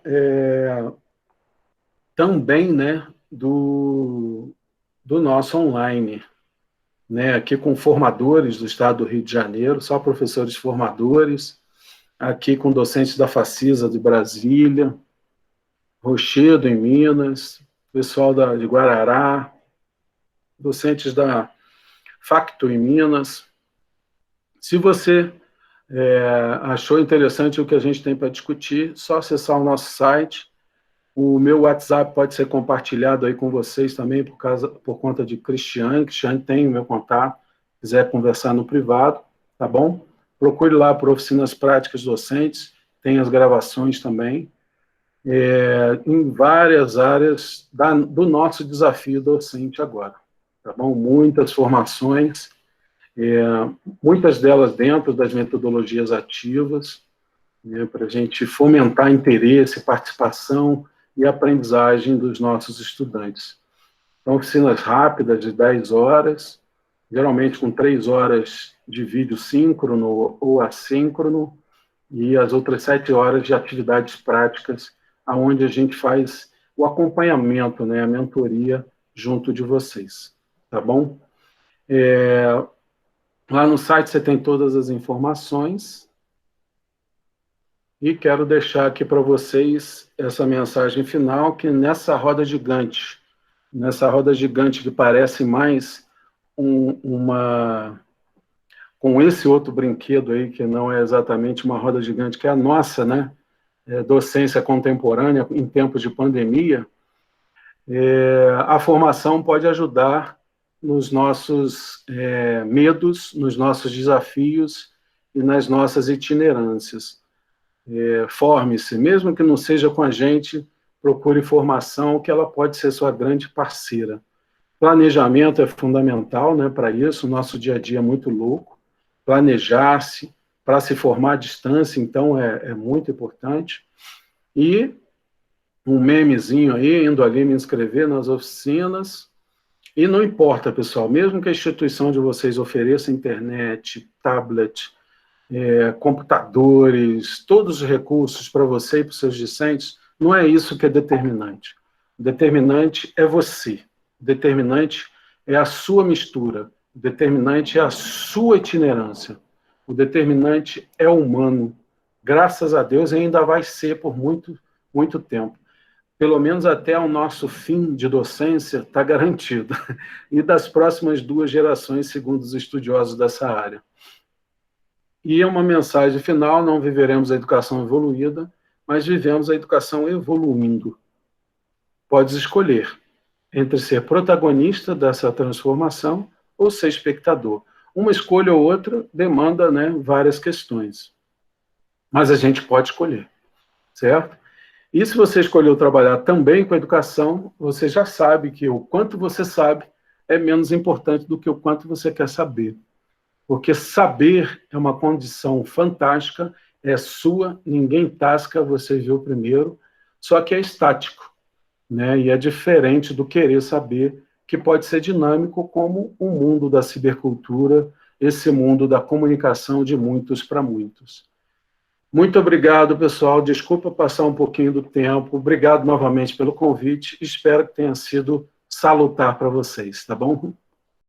também, né, do nosso online, né, aqui com formadores do estado do Rio de Janeiro, só professores formadores, aqui com docentes da Facisa de Brasília, Rochedo em Minas, pessoal de Guarará, docentes da Facto em Minas. Se você achou interessante o que a gente tem para discutir, só acessar o nosso site. O meu WhatsApp pode ser compartilhado aí com vocês também, por conta de Cristiane. Cristiane tem o meu contato, se quiser conversar no privado, tá bom? Procure lá por Oficinas Práticas Docentes, tem as gravações também, em várias áreas do nosso desafio docente agora, tá bom? Muitas formações, muitas delas dentro das metodologias ativas, né, para a gente fomentar interesse, participação e aprendizagem dos nossos estudantes. Então, oficinas rápidas de 10 horas, geralmente com 3 horas de vídeo síncrono ou assíncrono, e as outras 7 horas de atividades práticas, onde a gente faz o acompanhamento, né, a mentoria junto de vocês, tá bom? Lá no site você tem todas as informações, e quero deixar aqui para vocês essa mensagem final, que nessa roda gigante que parece mais com esse outro brinquedo aí, que não é exatamente uma roda gigante, que é a nossa, né? Docência contemporânea em tempos de pandemia, a formação pode ajudar nos nossos medos, nos nossos desafios e nas nossas itinerâncias. Forme-se, mesmo que não seja com a gente, procure formação, que ela pode ser sua grande parceira. Planejamento é fundamental, né, para isso, o nosso dia a dia é muito louco. Planejar-se, para se formar à distância, então, é muito importante. E um memezinho aí, indo ali me inscrever nas oficinas. E não importa, pessoal, mesmo que a instituição de vocês ofereça internet, tablet, computadores, todos os recursos para você e para os seus discentes, não é isso que é determinante. O determinante é você. O determinante é a sua mistura. O determinante é a sua itinerância. O determinante é o humano. Graças a Deus ainda vai ser por muito, muito tempo. Pelo menos até o nosso fim de docência está garantido. E das próximas 2 gerações, segundo os estudiosos dessa área. E é uma mensagem final: não viveremos a educação evoluída, mas vivemos a educação evoluindo. Podes escolher entre ser protagonista dessa transformação ou ser espectador. Uma escolha ou outra demanda, né, várias questões. Mas a gente pode escolher, certo? E se você escolheu trabalhar também com a educação, você já sabe que o quanto você sabe é menos importante do que o quanto você quer saber. Porque saber é uma condição fantástica, é sua, ninguém tasca, você viu primeiro, só que é estático, né? E é diferente do querer saber, que pode ser dinâmico, como o mundo da cibercultura, esse mundo da comunicação de muitos para muitos. Muito obrigado, pessoal. Desculpa passar um pouquinho do tempo. Obrigado novamente pelo convite. Espero que tenha sido salutar para vocês, tá bom?